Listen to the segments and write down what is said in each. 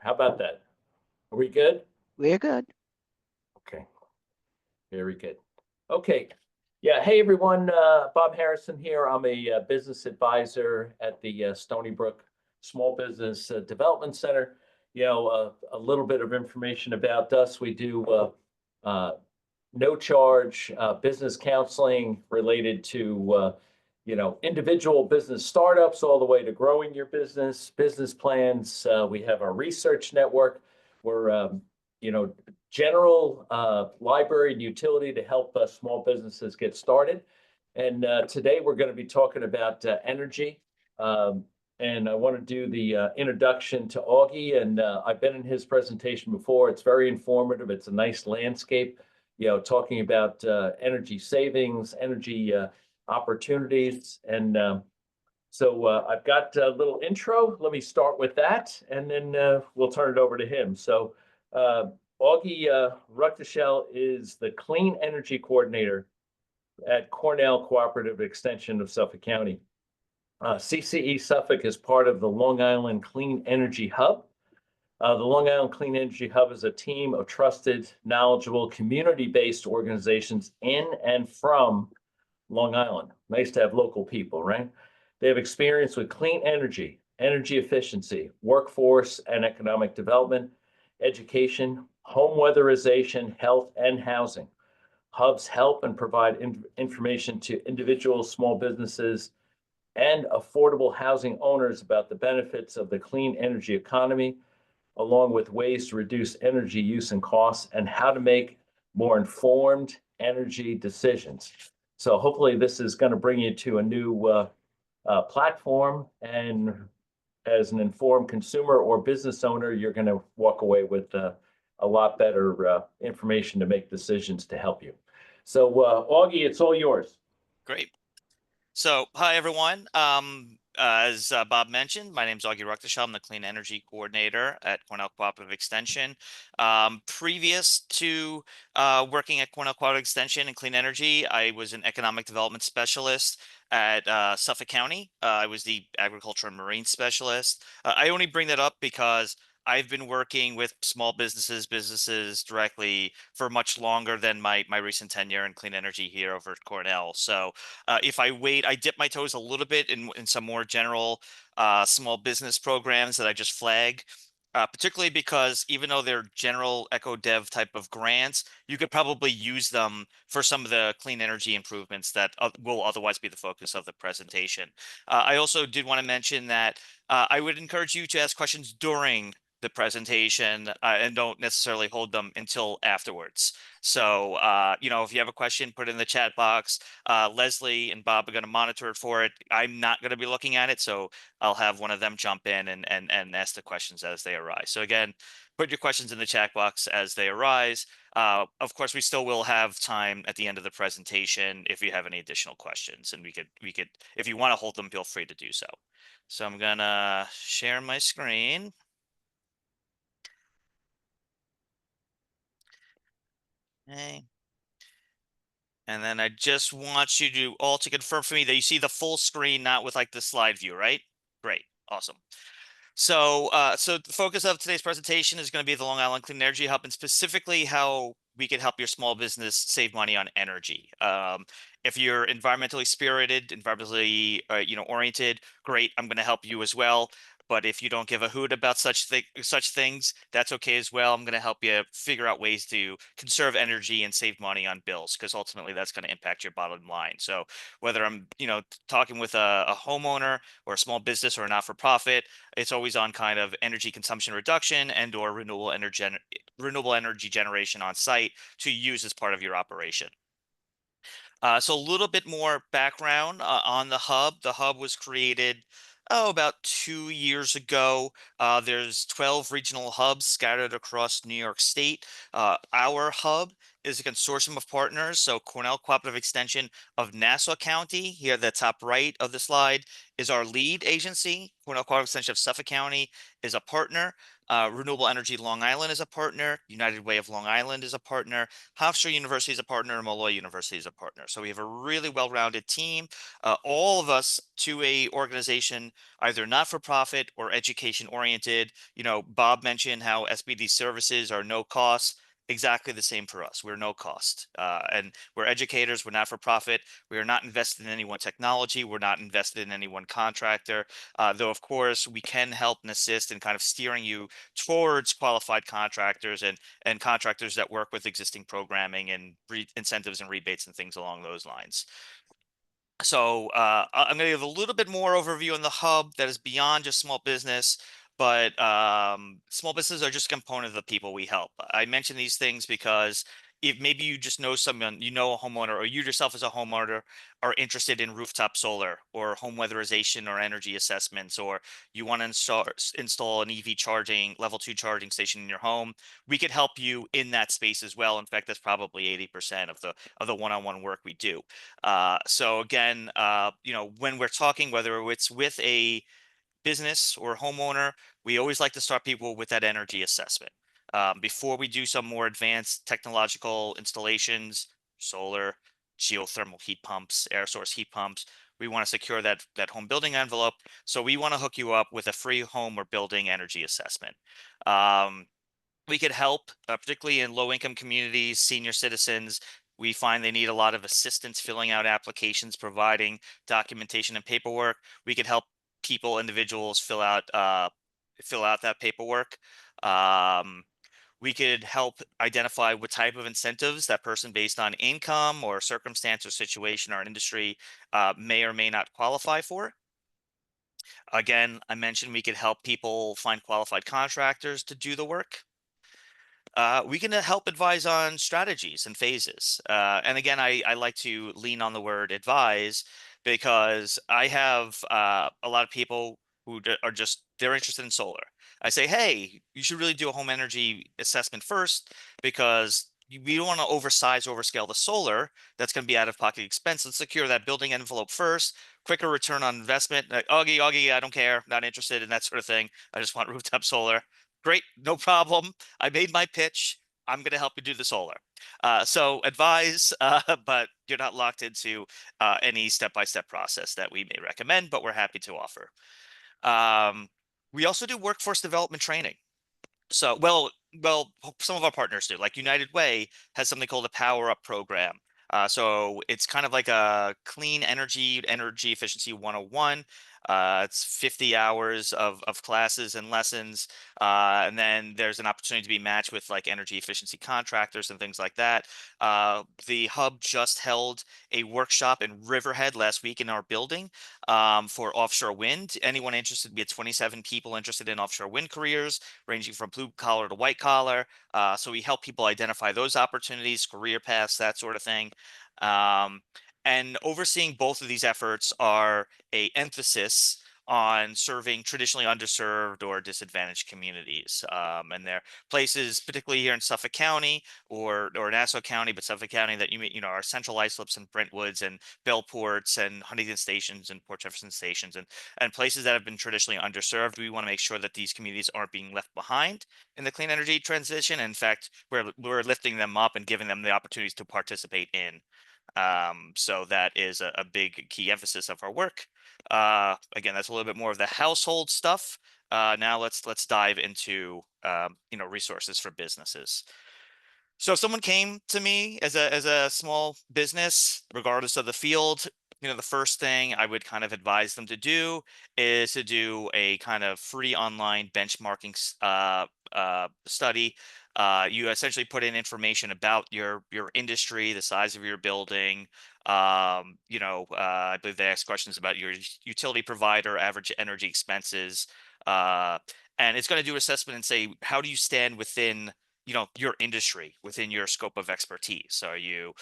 How about that? Are we good? We're good. Okay, very good. Okay. Yeah. Hey, everyone. Bob Harrison here. I'm a business advisor at the Stony Brook Small Business Development Center. A little bit of information about us. We do uh, no charge business counseling related to individual business startups all the way to growing your business plans. We have our research network. We're general library and utility to help small businesses get started. And today we're going to be talking about energy. And I want to do the introduction to Augie. And I've been in his presentation before. It's very informative. It's a nice landscape, talking about energy savings, energy opportunities. And so I've got a little intro. Let me start with that, and then we'll turn it over to him. So Augie Ruckdeschel is the Clean Energy Coordinator at Cornell Cooperative Extension of Suffolk County. CCE Suffolk is part of the Long Island Clean Energy Hub. The Long Island Clean Energy Hub is a team of trusted, knowledgeable, community-based organizations in and from Long Island. Nice to have local people, right? They have experience with clean energy, energy efficiency, workforce and economic development, education, home weatherization, health, and housing. Hubs help and provide information to individuals, small businesses, and affordable housing owners about the benefits of the clean energy economy, along with ways to reduce energy use and costs and how to make more informed energy decisions. So hopefully this is going to bring you to a new platform, and as an informed consumer or business owner, you're going to walk away with a lot better information to make decisions to help you. So Augie, it's all yours. Great. So, hi everyone. As Bob mentioned, my name is Augie Ruckdeschel. I'm the Clean Energy Coordinator at Cornell Cooperative Extension. Previous to working at Cornell Cooperative Extension and Clean Energy, I was an Economic Development Specialist at Suffolk County. I was the Agriculture and Marine Specialist. I only bring that up because I've been working with small businesses directly for much longer than my recent tenure in clean energy here over at Cornell. So if I dip my toes a little bit in some more general small business programs that I just flag, particularly because even though they're general eco dev type of grants, you could probably use them for some of the clean energy improvements that will otherwise be the focus of the presentation. I also did want to mention that I would encourage you to ask questions during the presentation and don't necessarily hold them until afterwards. So, if you have a question, put it in the chat box. Leslie and Bob are going to monitor it for it. I'm not going to be looking at it, so I'll have one of them jump in and ask the questions as they arise. So again, put your questions in the chat box as they arise. Of course, we still will have time at the end of the presentation if you have any additional questions, and we could, if you want to hold them, feel free to do so. So I'm gonna share my screen. Okay. And then I just want you to all to confirm for me that you see the full screen, not with like the slide view, right? Great, awesome. So, so the focus of today's presentation is going to be the Long Island Clean Energy Hub, and specifically how we can help your small business save money on energy. If you're environmentally spirited, environmentally oriented, great. I'm going to help you as well. But if you don't give a hoot about such things, that's okay as well. I'm going to help you figure out ways to conserve energy and save money on bills, because ultimately that's going to impact your bottom line. So whether I'm talking with a homeowner or a small business or a not-for-profit, it's always on kind of energy consumption reduction and or renewable energy generation on site to use as part of your operation. So a little bit more background on the hub. The hub was created about 2 years ago. There's 12 regional hubs scattered across New York State. Our hub is a consortium of partners. So Cornell Cooperative Extension of Nassau County, here at the top right of the slide, is our lead agency. Cornell Cooperative Extension of Suffolk County is a partner. Renewable Energy Long Island is a partner. United Way of Long Island is a partner. Hofstra University is a partner. And Molloy University is a partner. So we have a really well-rounded team. All of us to a organization, either not-for-profit or education-oriented. Bob mentioned how SBD services are no cost. Exactly the same for us. We're no cost. And we're educators. We're not for profit. We are not invested in any one technology. We're not invested in any one contractor. Though, of course, we can help and assist in kind of steering you towards qualified contractors and contractors that work with existing programming and incentives and rebates and things along those lines. So I'm going to give a little bit more overview on the hub that is beyond just small business, but small businesses are just a component of the people we help. I mention these things because if maybe you just know someone, a homeowner, or you yourself as a homeowner are interested in rooftop solar or home weatherization or energy assessments, or you want to install an EV charging level 2 charging station in your home, we could help you in that space as well. In fact, that's probably 80% of the one-on-one work we do. So again, when we're talking, whether it's with a business or homeowner, we always like to start people with that energy assessment. Before we do some more advanced technological installations, solar, geothermal heat pumps, air source heat pumps, we want to secure that home building envelope. So we want to hook you up with a free home or building energy assessment. We could help, particularly in low-income communities, senior citizens. We find they need a lot of assistance filling out applications, providing documentation and paperwork. We could help individuals fill out that paperwork. Um, we could help identify what type of incentives that person, based on income or circumstance or situation or industry, may or may not qualify for. Again, I mentioned we could help people find qualified contractors to do the work. We can help advise on strategies and phases. And again, I like to lean on the word advise because I have a lot of people who are they're interested in solar. I say, hey, you should really do a home energy assessment first because we don't want to overscale the solar. That's going to be out of pocket expense. Let's secure that building envelope first. Quicker return on investment. Like, Augie, I don't care. Not interested in that sort of thing. I just want rooftop solar. Great, no problem. I made my pitch. I'm going to help you do the solar. So advise, but you're not locked into any step-by-step process that we may recommend, but we're happy to offer. We also do workforce development training. So, some of our partners do. Like United Way has something called a Power Up program. So it's kind of like a clean energy efficiency 101. It's 50 hours of classes and lessons. And then there's an opportunity to be matched with like energy efficiency contractors and things like that. The hub just held a workshop in Riverhead last week in our building for offshore wind. Anyone interested? We had 27 people interested in offshore wind careers, ranging from blue collar to white collar. So we help people identify those opportunities, career paths, that sort of thing. And overseeing both of these efforts are a emphasis on serving traditionally underserved or disadvantaged communities. And they're places, particularly here in Suffolk County or Nassau County, but Suffolk County, that our Central Islops and Brentwoods and Bellports and Huntington stations and Port Jefferson stations and places that have been traditionally underserved. We want to make sure that these communities aren't being left behind in the clean energy transition. In fact, we're lifting them up and giving them the opportunities to participate in. So that is a big key emphasis of our work. Again, that's a little bit more of the household stuff. Now let's dive into resources for businesses. So if someone came to me as a small business, regardless of the field, the first thing I would kind of advise them to do is to do a kind of free online benchmarking study. You essentially put in information about your industry, the size of your building. I believe they ask questions about your utility provider, average energy expenses, and it's going to do assessment and say, how do you stand within your industry, within your scope of expertise? Are you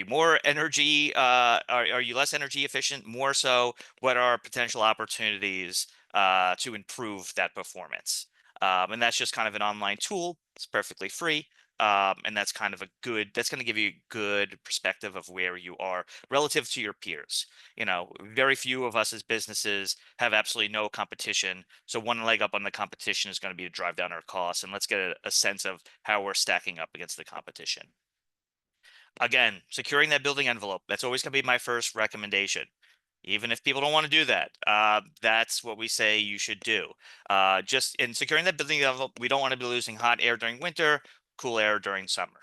more energy, are you less energy efficient, more so? What are potential opportunities to improve that performance? And that's just kind of an online tool. It's perfectly free. And that's kind of that's going to give you a good perspective of where you are relative to your peers. Very few of us as businesses have absolutely no competition. So one leg up on the competition is going to be to drive down our costs. And let's get a sense of how we're stacking up against the competition. Again, securing that building envelope, that's always going to be my first recommendation. Even if people don't want to do that, that's what we say you should do. Just in securing that building envelope, we don't want to be losing hot air during winter, cool air during summer.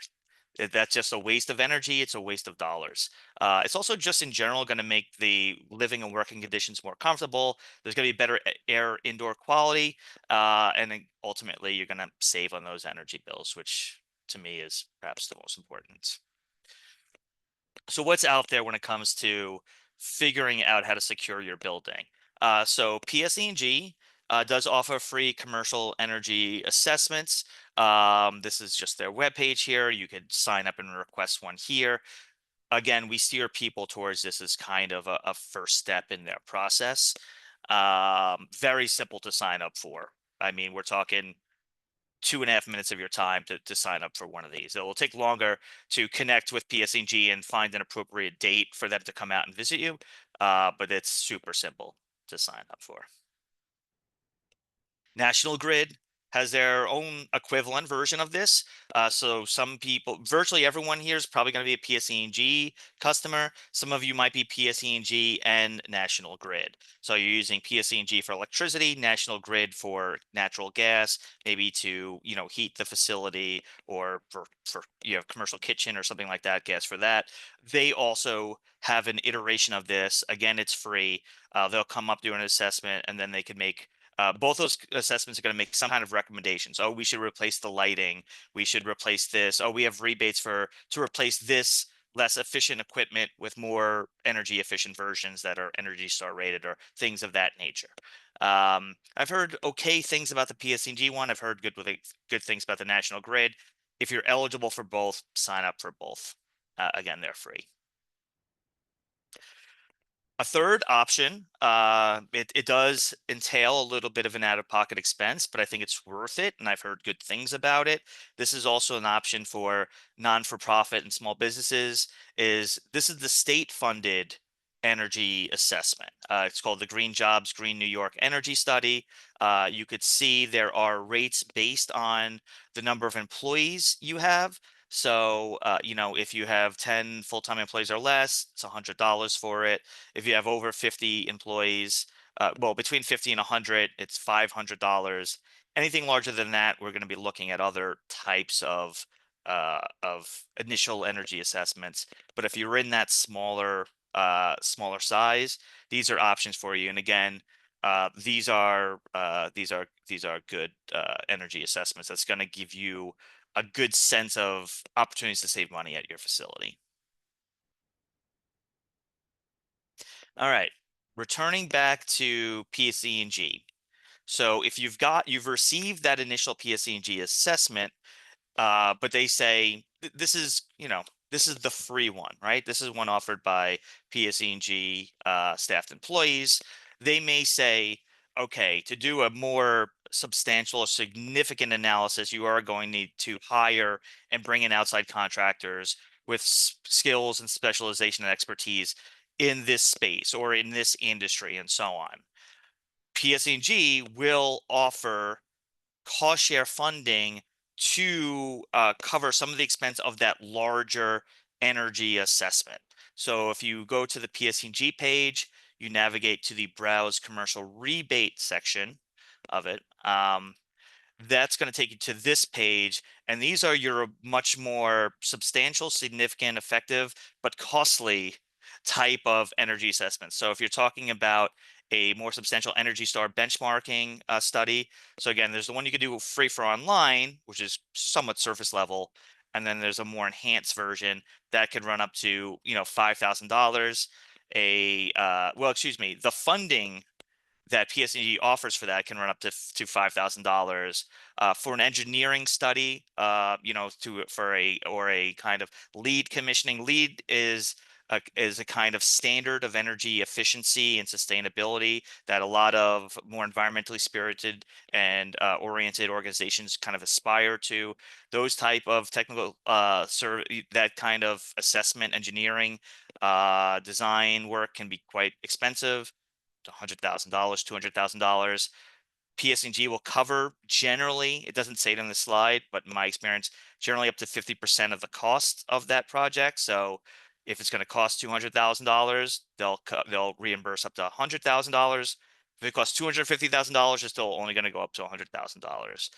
That's just a waste of energy. It's a waste of dollars. It's also just in general going to make the living and working conditions more comfortable. There's going to be better air indoor quality. And then ultimately, you're going to save on those energy bills, which to me is perhaps the most important. So what's out there when it comes to figuring out how to secure your building? So PSE&G does offer free commercial energy assessments. This is just their webpage here. You could sign up and request one here. Again, we steer people towards this as kind of a first step in their process. Very simple to sign up for. I mean, we're talking 2.5 minutes of your time to sign up for one of these. It will take longer to connect with PSEG and find an appropriate date for them to come out and visit you, but it's super simple to sign up for. National Grid has their own equivalent version of this. So some people, virtually everyone here is probably going to be a PSE&G customer. Some of you might be PSE&G and National Grid. So you're using PSE&G for electricity, National Grid for natural gas, maybe to heat the facility, or for commercial kitchen or something like that, gas for that. They also have an iteration of this. Again, it's free. They'll come up, do an assessment, and then they can make both those assessments are going to make some kind of recommendations. Oh, we should replace the lighting. We should replace this. Oh, we have rebates to replace this less efficient equipment with more energy efficient versions that are Energy Star rated, or things of that nature. I've heard okay things about the PSEG one. I've heard good things about the National Grid. If you're eligible for both, sign up for both. Again, they're free. A third option, it does entail a little bit of an out-of-pocket expense, but I think it's worth it, and I've heard good things about it. This is also an option for non-for-profit and small businesses. This is the state-funded energy assessment. It's called the Green Jobs, Green New York Energy Study. You could see there are rates based on the number of employees you have. So, if you have 10 full-time employees or less, it's $100 for it. If you have over 50 employees, well, between 50 and 100, it's $500. Anything larger than that, we're going to be looking at other types of initial energy assessments. But if you're in that smaller size, these are options for you. And again, these are good energy assessments. That's going to give you a good sense of opportunities to save money at your facility. All right, returning back to PSE&G. So if you've received that initial PSE&G assessment, but they say this is the free one, right? This is one offered by PSE&G staffed employees. They may say, okay, to do a more substantial or significant analysis, you are going to need to hire and bring in outside contractors with skills and specialization and expertise in this space or in this industry and so on. PSE&G will offer cost share funding to cover some of the expense of that larger energy assessment. So if you go to the PSE&G page, you navigate to the Browse Commercial Rebate section of it. That's going to take you to this page, and these are your much more substantial, significant, effective, but costly type of energy assessments. So if you're talking about a more substantial Energy Star benchmarking study, so again, there's the one you could do free for online, which is somewhat surface level, and then there's a more enhanced version that could run up to $5,000. The funding that PSE offers for that can run up to $5,000 for an engineering study. For a kind of lead commissioning. Lead is is a kind of standard of energy efficiency and sustainability that a lot of more environmentally spirited and oriented organizations kind of aspire to. Those type of technical that kind of assessment, engineering, design work can be quite expensive. $100,000, $200,000. PSG will cover generally, it doesn't say it on the slide, but in my experience, generally up to 50% of the cost of that project. So if it's going to cost $200,000, they'll reimburse up to $100,000. If it costs $250,000, it's still only going to go up to $100,000.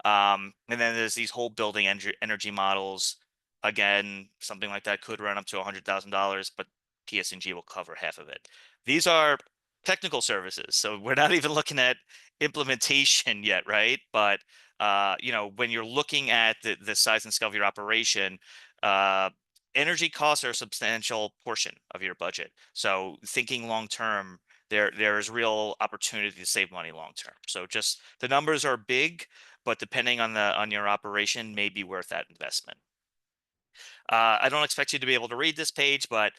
And then there's these whole building energy models. Again, something like that could run up to $100,000, but PSG will cover half of it. These are technical services, so we're not even looking at implementation yet, right? But when you're looking at the size and scale of your operation, uh, energy costs are a substantial portion of your budget. So thinking long term, there is real opportunity to save money long term. So just the numbers are big, but depending on your operation, may be worth that investment. I don't expect you to be able to read this page, but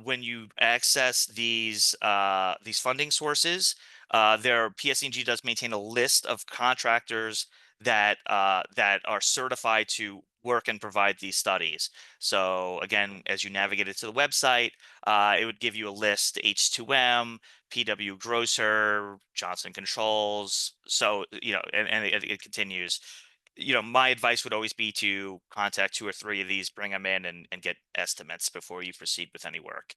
when you access these funding sources, PSG does maintain a list of contractors that are certified to work and provide these studies. So again, as you navigated to the website, it would give you a list: H2M, PW Grosser, Johnson Controls. So and it continues. My advice would always be to contact two or three of these, bring them in, and get estimates before you proceed with any work.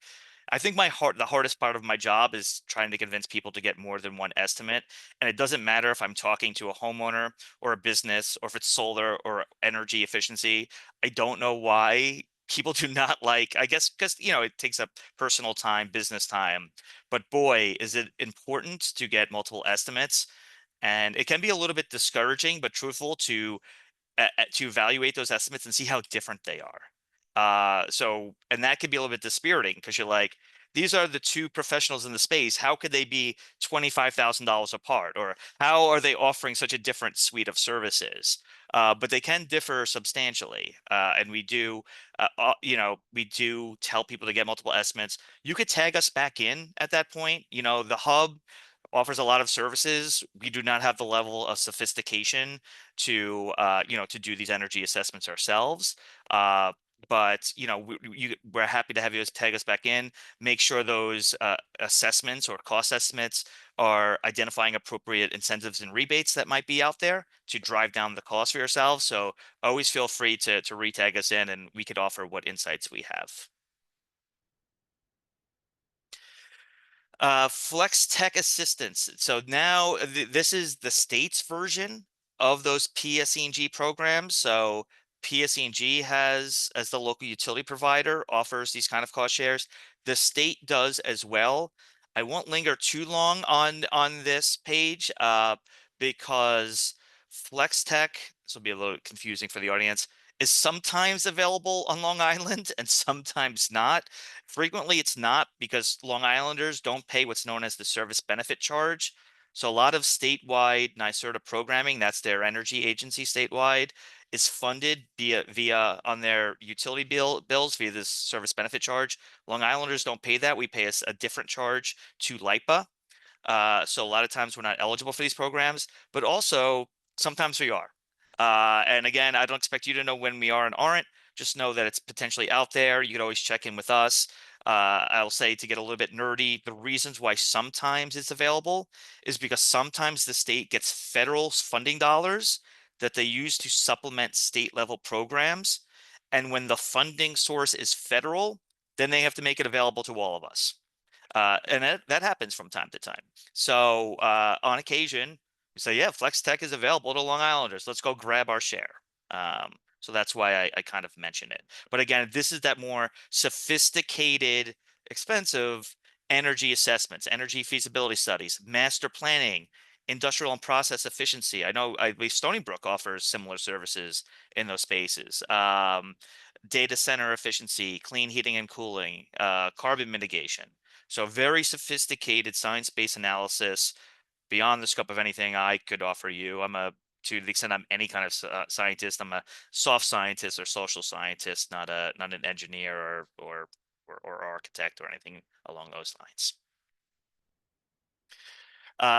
I think the hardest part of my job is trying to convince people to get more than one estimate. And it doesn't matter if I'm talking to a homeowner or a business, or if it's solar or energy efficiency. I don't know why people do not like, I guess, because, it takes up personal time, business time. But boy, is it important to get multiple estimates. And it can be a little bit discouraging, but truthful to evaluate those estimates and see how different they are. And that can be a little bit dispiriting because you're like, these are the two professionals in the space. How could they be $25,000 apart? Or how are they offering such a different suite of services? But they can differ substantially. And we do tell people to get multiple estimates. You could tag us back in at that point. The hub offers a lot of services. We do not have the level of sophistication to do these energy assessments ourselves. But we're happy to have you tag us back in. Make sure those assessments or cost estimates are identifying appropriate incentives and rebates that might be out there to drive down the cost for yourselves. So always feel free to re-tag us in, and we could offer what insights we have. Flex Tech Assistance. So now this is the state's version of those PSE&G programs. So PSE&G has, as the local utility provider, offers these kind of cost shares. The state does as well. I won't linger too long on this page because Flex Tech, this will be a little confusing for the audience, is sometimes available on Long Island and sometimes not. Frequently, it's not, because Long Islanders don't pay what's known as the service benefit charge. So a lot of statewide NYSERDA programming, that's their energy agency statewide, is funded via on their utility bills via this service benefit charge. Long Islanders don't pay that. We pay a different charge to LIPA. So a lot of times we're not eligible for these programs, but also sometimes we are. And again, I don't expect you to know when we are and aren't. Just know that it's potentially out there. You could always check in with us. I'll say, to get a little bit nerdy, the reasons why sometimes it's available is because sometimes the state gets federal funding dollars that they use to supplement state level programs. And when the funding source is federal, then they have to make it available to all of us. And that happens from time to time. So on occasion, we say, yeah, Flex Tech is available to Long Islanders. Let's go grab our share. So that's why I kind of mention it. But again, this is that more sophisticated, expensive energy assessments, energy feasibility studies, master planning, industrial and process efficiency. I believe Stony Brook offers similar services in those spaces. Data center efficiency, clean heating and cooling, carbon mitigation. So very sophisticated science-based analysis beyond the scope of anything I could offer you. To the extent I'm any kind of scientist, I'm a soft scientist or social scientist, not an engineer or or architect or anything along those lines.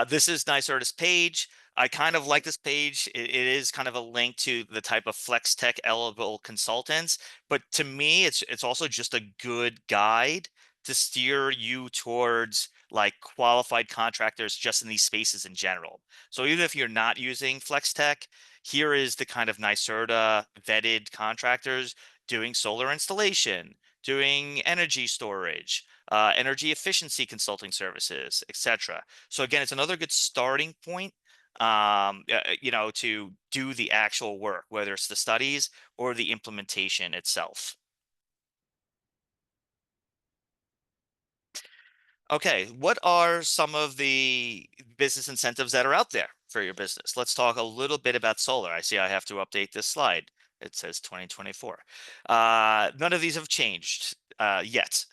This is NYSERDA's page. I kind of like this page. It is kind of a link to the type of flex tech eligible consultants, but to me, it's also just a good guide to steer you towards like qualified contractors just in these spaces in general. So even if you're not using flex tech, here is the kind of NYSERDA vetted contractors doing solar installation, doing energy storage, energy efficiency consulting services, etc. So again, it's another good starting point, to do the actual work, whether it's the studies or the implementation itself. Okay, what are some of the business incentives that are out there for your business? Let's talk a little bit about solar. I see I have to update this slide. It says 2024. None of these have changed yet.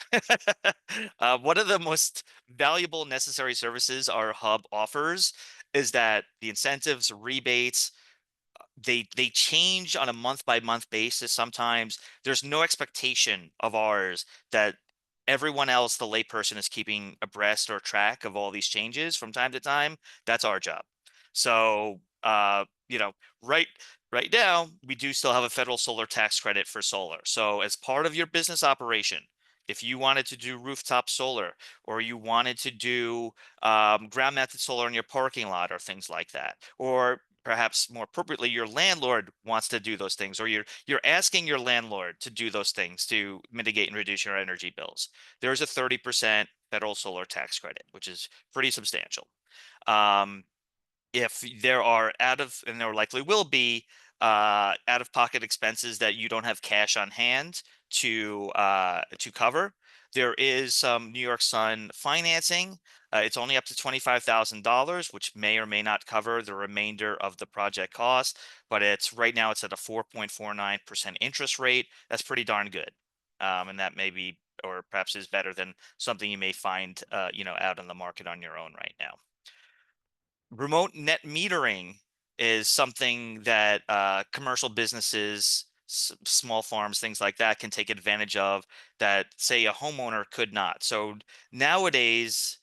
One of the most valuable necessary services our hub offers is that the incentives, rebates, they change on a month by month basis. Sometimes there's no expectation of ours that everyone else, the layperson, is keeping abreast or track of all these changes from time to time. That's our job. So right now we do still have a federal solar tax credit for solar. So as part of your business operation, if you wanted to do rooftop solar, or you wanted to do ground mounted solar in your parking lot or things like that, or perhaps more appropriately, your landlord wants to do those things, or you're asking your landlord to do those things to mitigate and reduce your energy bills, there's a 30% federal solar tax credit, which is pretty substantial. If there are and there likely will be out of pocket expenses that you don't have cash on hand to cover, there is some New York Sun financing. It's only up to $25,000, which may or may not cover the remainder of the project cost, but right now it's at a 4.49% interest rate. That's pretty darn good. And that may be, or perhaps is better than something you may find out in the market on your own right now. Remote net metering is something that commercial businesses, small farms, things like that can take advantage of that, say, a homeowner could not. So nowadays,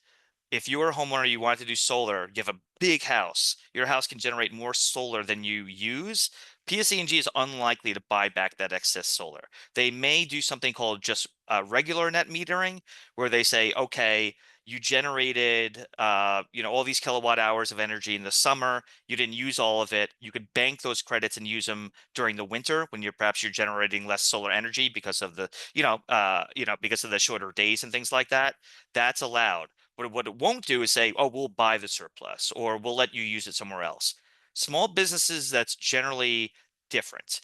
if you're a homeowner, you want to do solar, you have a big house, your house can generate more solar than you use. PSE&G is unlikely to buy back that excess solar. They may do something called just regular net metering, where they say, okay, you generated all these kilowatt hours of energy in the summer, you didn't use all of it, you could bank those credits and use them during the winter when you're generating less solar energy because of the because of the shorter days and things like that. That's allowed. But what it won't do is say, oh, we'll buy the surplus, or we'll let you use it somewhere else. Small businesses, that's generally different.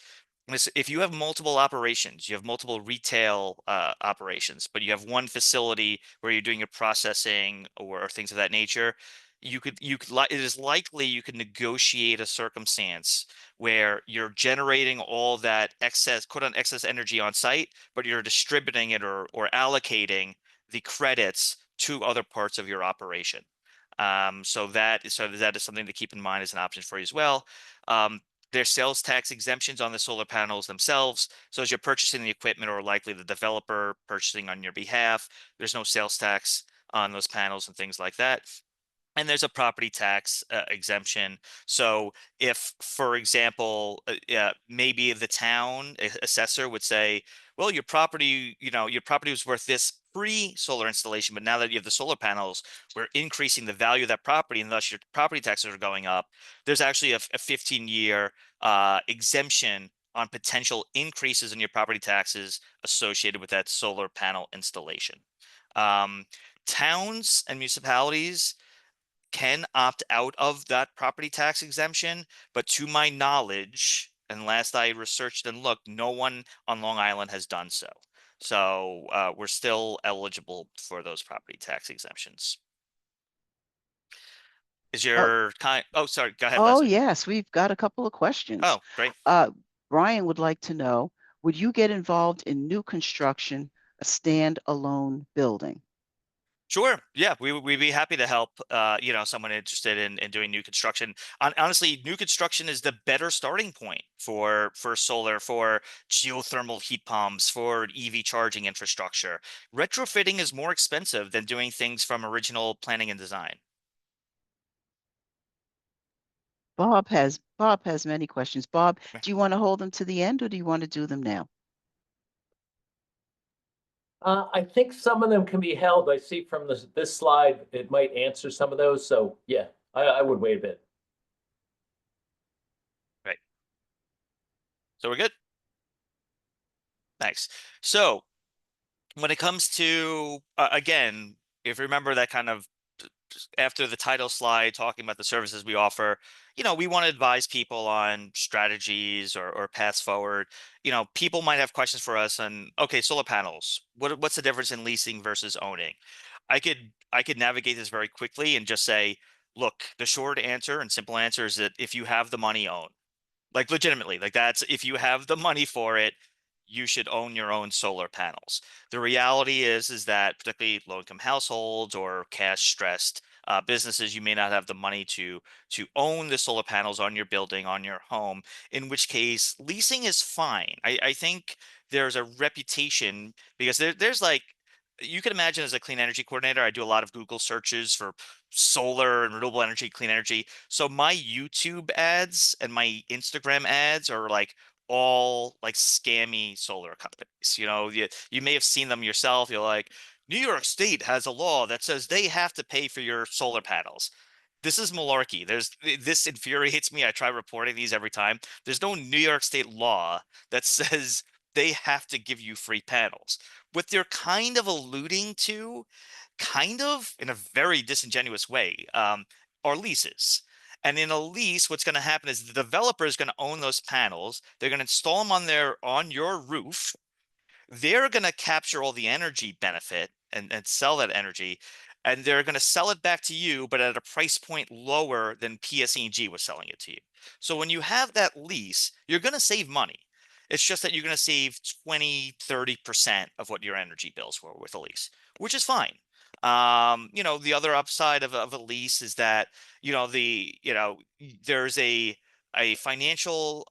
If you have multiple operations, you have multiple retail operations, but you have one facility where you're doing your processing or things of that nature, it is likely you could negotiate a circumstance where you're generating all that excess, quote on excess energy on site, but you're distributing it or allocating the credits to other parts of your operation. So that is something to keep in mind as an option for you as well. There's sales tax exemptions on the solar panels themselves. So as you're purchasing the equipment, or likely the developer purchasing on your behalf, there's no sales tax on those panels and things like that. And there's a property tax exemption. So if, for example, maybe the town assessor would say, well, your property was worth this pre-solar installation, but now that you have the solar panels, we're increasing the value of that property, and thus your property taxes are going up. There's actually a 15-year exemption on potential increases in your property taxes associated with that solar panel installation. Towns and municipalities can opt out of that property tax exemption, but to my knowledge, and last I researched and looked, no one on Long Island has done so. So we're still eligible for those property tax exemptions. Oh, Oh, sorry, go ahead, oh Leslie. yes, we've got a couple of questions. Oh, great. Brian would like to know, would you get involved in new construction, a standalone building? Sure. Yeah, we'd be happy to help. Someone interested in doing new construction. Honestly, new construction is the better starting point for solar, for geothermal heat pumps, for EV charging infrastructure. Retrofitting is more expensive than doing things from original planning and design. Bob has many questions. Bob, do you want to hold them to the end or do you want to do them now? I think some of them can be held. I see from this slide, it might answer some of those. So yeah, I would wait a bit. Right. So we're good. Thanks. So when it comes to again, if you remember that kind of after the title slide talking about the services we offer, we want to advise people on strategies or paths forward. People might have questions for us on, okay, solar panels. What's the difference in leasing versus owning? I could navigate this very quickly and just say, look, the short answer and simple answer is that if you have the money, own. Like legitimately, like that's if you have the money for it, you should own your own solar panels. The reality is that particularly low-income households or cash-stressed businesses, you may not have the money to own the solar panels on your building, on your home. In which case, leasing is fine. I think there's a reputation because there's like you can imagine as a clean energy coordinator, I do a lot of Google searches for solar and renewable energy, clean energy. So my YouTube ads and my Instagram ads are like all like scammy solar companies. You may have seen them yourself. You're like, New York State has a law that says they have to pay for your solar panels. This is malarkey. This infuriates me. I try reporting these every time. There's no New York State law that says they have to give you free panels. What they're kind of alluding to, kind of in a very disingenuous way, are leases. And in a lease, what's going to happen is the developer is going to own those panels. They're going to install them on your roof. They're going to capture all the energy benefit and sell that energy. And they're going to sell it back to you, but at a price point lower than PSE&G was selling it to you. So when you have that lease, you're going to save money. It's just that you're going to save 20-30% of what your energy bills were with a lease, which is fine. The other upside of a lease is that, there's a financial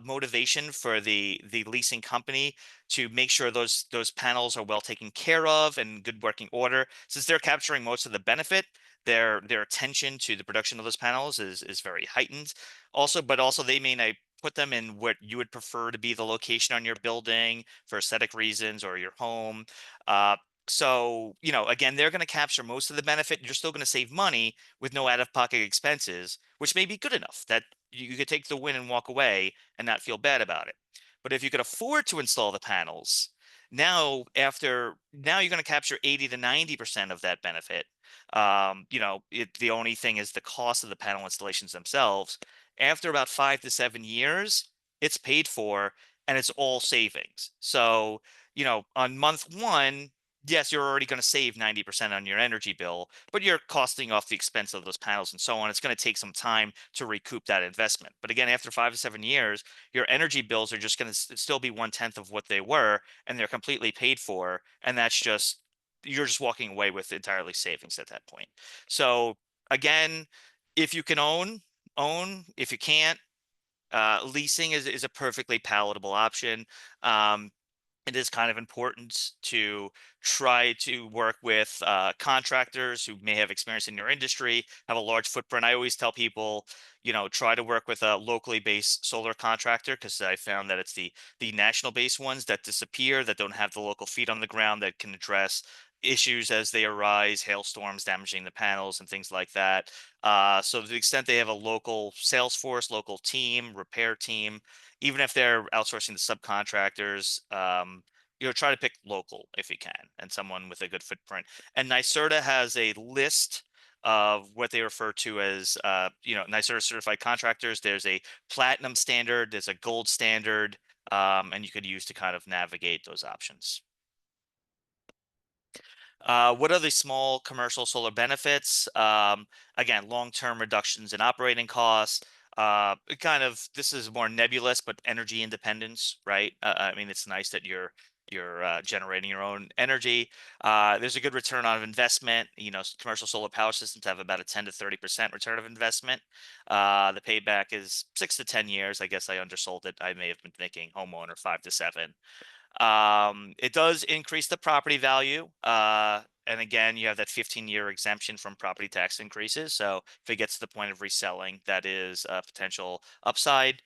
motivation for the leasing company to make sure those panels are well taken care of and good working order. Since they're capturing most of the benefit, their attention to the production of those panels is very heightened. But also they may not put them in what you would prefer to be the location on your building for aesthetic reasons or your home. Uh, again, they're going to capture most of the benefit. You're still going to save money with no out-of-pocket expenses, which may be good enough that you could take the win and walk away and not feel bad about it. But if you could afford to install the panels, now you're going to capture 80 to 90% of that benefit. The only thing is the cost of the panel installations themselves. After about 5 to 7 years, it's paid for and it's all savings. So, on month one, yes, you're already going to save 90% on your energy bill, but you're costing off the expense of those panels and so on. It's going to take some time to recoup that investment. But again, after 5 to 7 years, your energy bills are just going to still be 1/10 of what they were, and they're completely paid for. And you're just walking away with entirely savings at that point. So again, if you can own. If you can't, leasing is a perfectly palatable option. It is kind of important to try to work with contractors who may have experience in your industry, have a large footprint. I always tell people, try to work with a locally based solar contractor because I found that it's the national based ones that disappear, that don't have the local feet on the ground that can address issues as they arise, hailstorms damaging the panels and things like that. So to the extent they have a local sales force, local team, repair team, even if they're outsourcing to subcontractors, try to pick local if you can and someone with a good footprint. And NYSERDA has a list of what they refer to as, NYSERDA certified contractors. There's a platinum standard, there's a gold standard, and you could use to kind of navigate those options. What are the small commercial solar benefits? Again, long-term reductions in operating costs. This is more nebulous, but energy independence, right? I mean, it's nice that you're you're generating your own energy. There's a good return on investment. Commercial solar power systems have about a 10 to 30% return of investment. The payback is 6 to 10 years. I guess I undersold it. I may have been thinking homeowner 5 to 7. It does increase the property value. And again, you have that 15-year exemption from property tax increases. So if it gets to the point of reselling, that is a potential upside.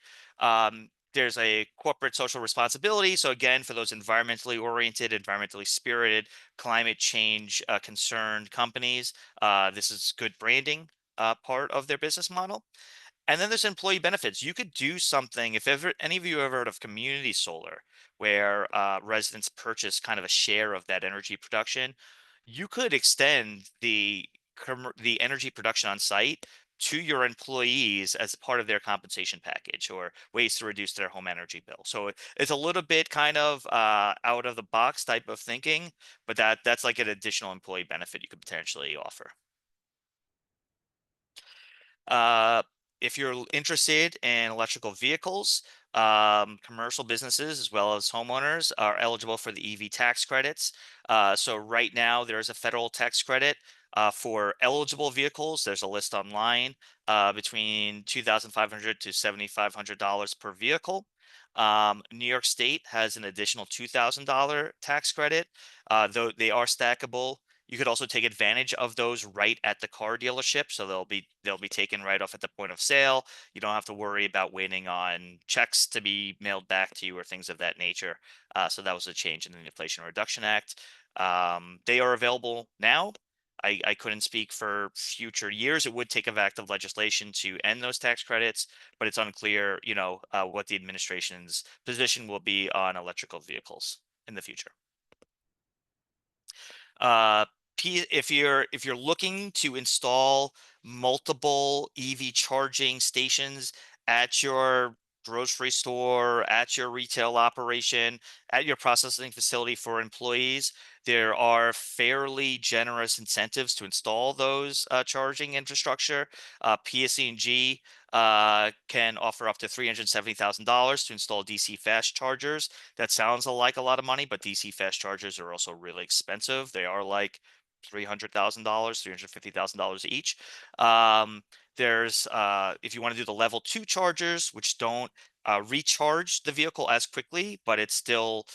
There's a corporate social responsibility. So again, for those environmentally oriented, environmentally spirited, climate change concerned companies, this is good branding part of their business model. And then there's employee benefits. You could do something, if ever any of you ever heard of community solar, where residents purchase kind of a share of that energy production. You could extend the energy production on site to your employees as part of their compensation package, or ways to reduce their home energy bill. So it's a little bit kind of out of the box type of thinking, but that's like an additional employee benefit you could potentially offer. Uh, if you're interested in electrical vehicles, commercial businesses as well as homeowners are eligible for the EV tax credits. So right now there's a federal tax credit for eligible vehicles. There's a list online between $2,500 to $7,500 per vehicle. New York State has an additional $2,000 tax credit, though they are stackable. You could also take advantage of those right at the car dealership, so they'll be taken right off at the point of sale. You don't have to worry about waiting on checks to be mailed back to you or things of that nature. So that was a change in the Inflation Reduction Act. They are available now. I couldn't speak for future years. It would take of active legislation to end those tax credits, but it's unclear, what the administration's position will be on electrical vehicles in the future. Uh, if you're looking to install multiple EV charging stations at your grocery store, at your retail operation, at your processing facility for employees, there are fairly generous incentives to install those charging infrastructure. PSE&G can offer up to $370,000 to install DC fast chargers. That sounds like a lot of money, but DC fast chargers are also really expensive. They are like $300,000, $350,000 each. There's if you want to do the level 2 chargers, which don't recharge the vehicle as quickly, but it's still,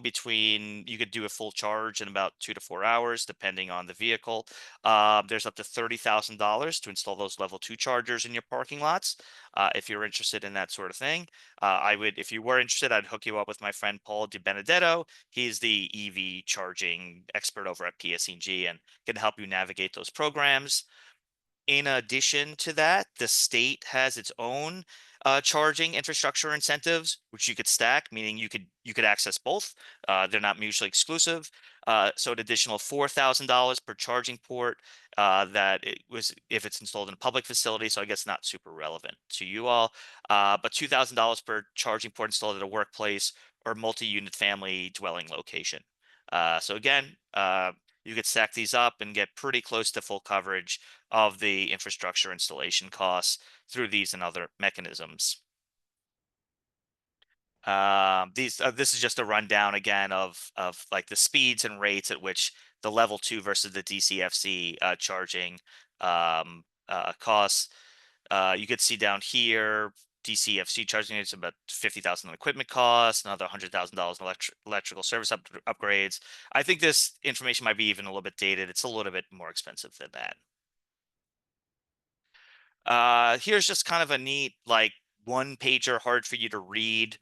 between, you could do a full charge in about 2 to 4 hours, depending on the vehicle. There's up to $30,000 to install those level 2 chargers in your parking lots. If you're interested in that sort of thing, if you were interested, I'd hook you up with my friend Paul DiBenedetto. He's the EV charging expert over at PSEG and can help you navigate those programs. In addition to that, the state has its own charging infrastructure incentives, which you could stack, meaning you could access both. They're not mutually exclusive. So an additional $4,000 per charging port, that it was if it's installed in a public facility. So I guess not super relevant to you all. But $2,000 per charging port installed at a workplace or multi-unit family dwelling location. So again, you could stack these up and get pretty close to full coverage of the infrastructure installation costs through these and other mechanisms. This is just a rundown again of like the speeds and rates at which the level 2 versus the DCFC charging costs. You could see down here, DCFC charging is about 50,000 in equipment costs, another $100,000 in electrical service upgrades. I think this information might be even a little bit dated. It's a little bit more expensive than that. Here's just kind of a neat, like, one pager, hard for you to read,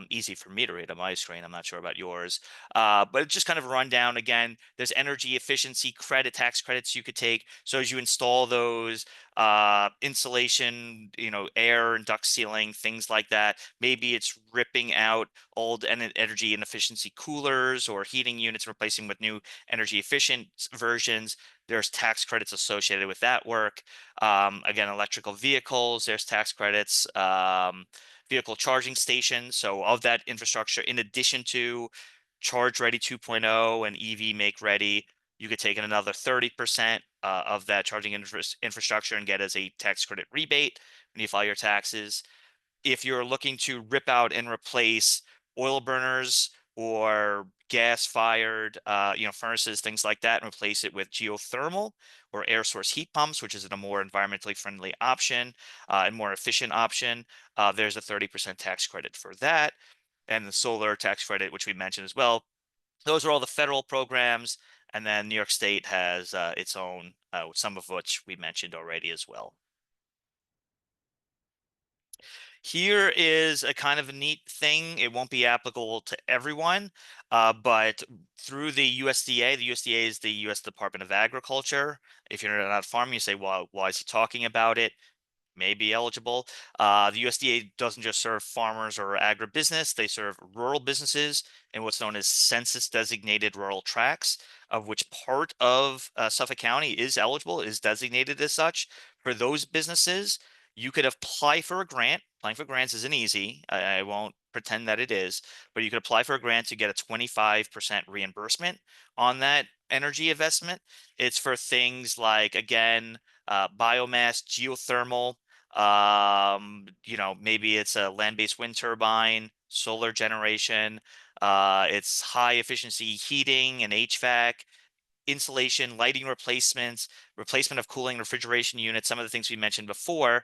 easy for me to read on my screen. I'm not sure about yours. But it's just kind of a rundown. Again, there's energy efficiency tax credits you could take. So as you install those, insulation, air and duct sealing, things like that, maybe it's ripping out old energy and efficiency coolers or heating units, replacing with new energy efficient versions. There's tax credits associated with that work. Again, electrical vehicles, there's tax credits. Vehicle charging stations. So of that infrastructure, in addition to Charge Ready 2.0 and EV Make Ready, you could take in another 30% of that charging infrastructure and get as a tax credit rebate when you file your taxes. If you're looking to rip out and replace oil burners or gas-fired, furnaces, things like that, and replace it with geothermal or air source heat pumps, which is a more environmentally friendly option and more efficient option, there's a 30% tax credit for that. And the solar tax credit, which we mentioned as well. Those are all the federal programs. And then New York State has its own, some of which we mentioned already as well. Here is a kind of a neat thing. It won't be applicable to everyone, but through the USDA, the USDA is the U.S. Department of Agriculture. If you're not farming, you say, well, why is he talking about it? May be eligible. The USDA doesn't just serve farmers or agribusiness, they serve rural businesses in what's known as census designated rural tracts, of which part of Suffolk County is eligible, is designated as such. For those businesses, you could apply for a grant. Applying for grants isn't easy. I won't pretend that it is, but you could apply for a grant to get a 25% reimbursement on that energy investment. It's for things like, again, biomass, geothermal, maybe it's a land-based wind turbine, solar generation, it's high efficiency heating and HVAC, insulation, lighting replacements, replacement of cooling refrigeration units, some of the things we mentioned before.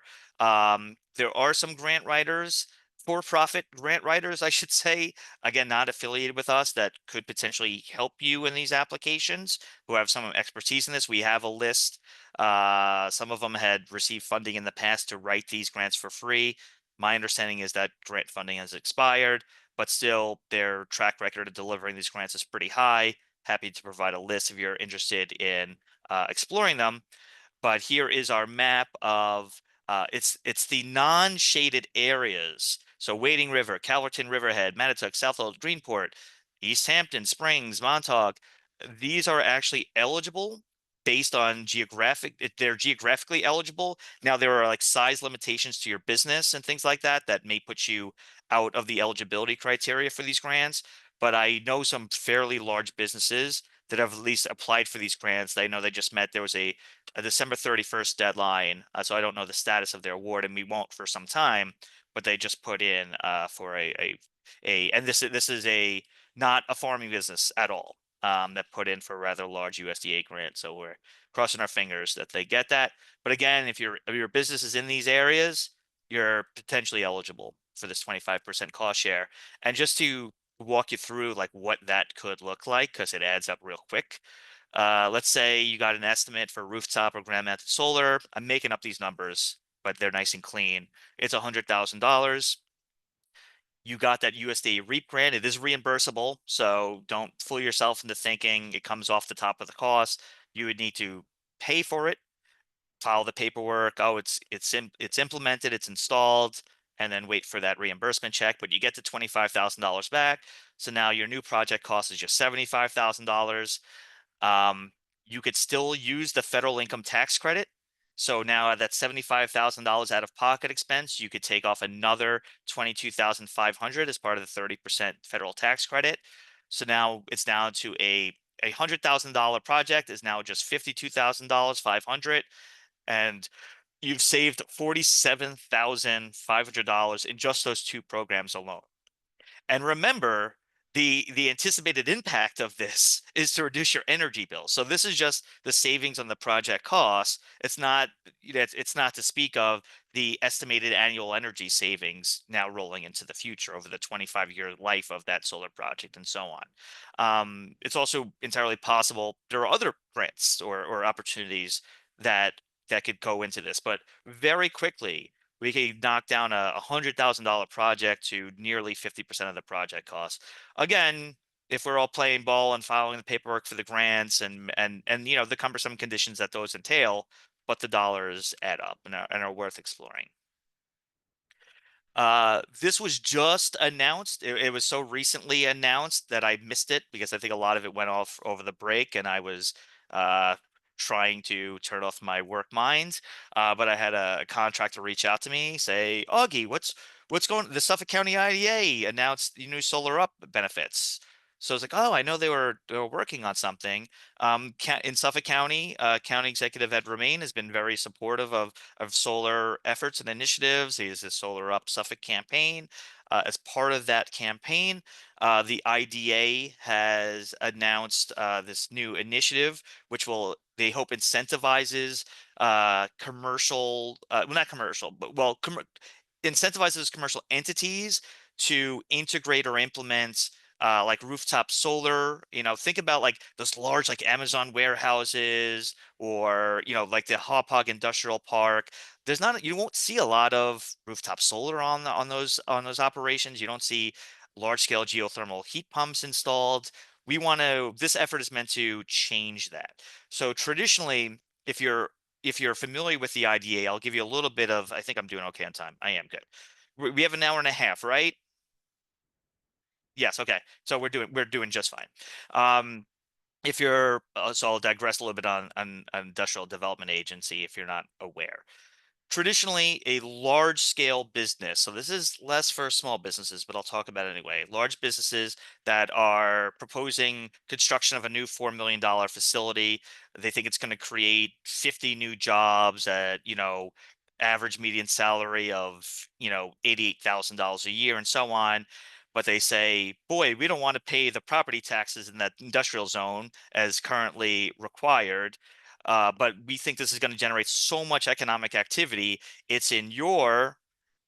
There are some grant writers, for-profit grant writers, I should say, again, not affiliated with us, that could potentially help you in these applications, who have some expertise in this. We have a list. Some of them had received funding in the past to write these grants for free. My understanding is that grant funding has expired, but still their track record of delivering these grants is pretty high. Happy to provide a list if you're interested in exploring them. But here is our map of it's the non-shaded areas. So Wading River, Calverton Riverhead, Mattituck, Southold, Greenport, East Hampton, Springs, Montauk. These are actually eligible based on they're geographically eligible. Now there are like size limitations to your business and things like that that may put you out of the eligibility criteria for these grants. But I know some fairly large businesses that have at least applied for these grants. I know they just met. There was a December 31st deadline, so I don't know the status of their award, and we won't for some time. But they just put in for and this is a not a farming business at all, that put in for a rather large USDA grant. So we're crossing our fingers that they get that. But again, if your business is in these areas, you're potentially eligible for this 25% cost share. And just to walk you through like what that could look like, because it adds up real quick. Let's say you got an estimate for rooftop or ground mounted solar. I'm making up these numbers, but they're nice and clean. It's $100,000. You got that USDA REAP grant. It is reimbursable, so don't fool yourself into thinking it comes off the top of the cost. You would need to pay for it, file the paperwork. Oh, it's implemented, it's installed, and then wait for that reimbursement check. But you get the $25,000 back. So now your new project cost is just $75,000. You could still use the federal income tax credit. So now that $75,000 out of pocket expense, you could take off another $22,500 as part of the 30% federal tax credit. So now it's down to a $100,000 project is now just $52,500, and you've saved $47,500 in just those two programs alone. And remember, the anticipated impact of this is to reduce your energy bill. So this is just the savings on the project costs. It's not to speak of the estimated annual energy savings now rolling into the future over the 25-year life of that solar project and so on. It's also entirely possible there are other grants or opportunities that could go into this, but very quickly we could knock down a $100,000 project to nearly 50% of the project cost. Again, if we're all playing ball and following the paperwork for the grants and the cumbersome conditions that those entail, but the dollars add up and are worth exploring. This was just announced. It was so recently announced that I missed it because I think a lot of it went off over the break and I was trying to turn off my work mind. But I had a contractor reach out to me, say, Augie, what's going the Suffolk County IDA announced the new Solar Up benefits. So I was like, oh, I know they were working on something. In Suffolk County, County Executive Ed Romaine has been very supportive of solar efforts and initiatives. He has a Solar Up Suffolk campaign. As part of that campaign, the IDA has announced this new initiative, which they hope incentivizes commercial, well, not commercial, but incentivizes commercial entities to integrate or implement like rooftop solar. Think about like those large like Amazon warehouses, or like the Hauppauge Industrial Park. You won't see a lot of rooftop solar on those operations. You don't see large scale geothermal heat pumps installed. This effort is meant to change that. So traditionally, if you're familiar with the IDA, I'll give you a little bit of, I think I'm doing okay on time. I am good. We have an hour and a half, right? Yes, okay. So we're doing just fine. If you're so I'll digress a little bit on industrial development agency if you're not aware. Traditionally, a large scale business, so this is less for small businesses, but I'll talk about it anyway. Large businesses that are proposing construction of a new $4 million facility. They think it's going to create 50 new jobs at, average median salary of, $88,000 a year and so on. But they say, boy, we don't want to pay the property taxes in that industrial zone as currently required. But we think this is going to generate so much economic activity. It's in your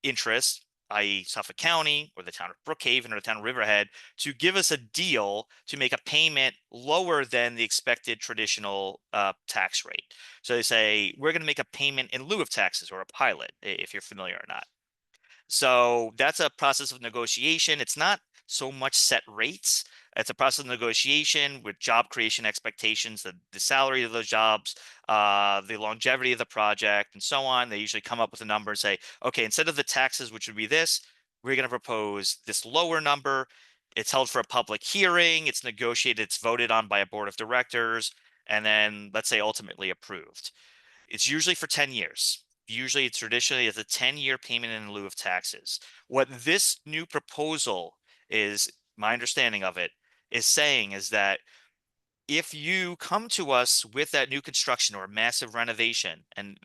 interest, i.e., Suffolk County or the town of Brookhaven or the town of Riverhead, to give us a deal to make a payment lower than the expected traditional tax rate. So they say, we're going to make a payment in lieu of taxes, or a pilot, if you're familiar or not. So that's a process of negotiation. It's not so much set rates. It's a process of negotiation with job creation expectations, the salary of those jobs, the longevity of the project, and so on. They usually come up with a number and say, okay, instead of the taxes, which would be this, we're going to propose this lower number. It's held for a public hearing. It's negotiated. It's voted on by a board of directors. And then, let's say, ultimately approved. It's usually for 10 years. Usually, traditionally, it's a 10-year payment in lieu of taxes. What this new proposal is, my understanding of it, is saying is that if you come to us with that new construction or massive renovation, and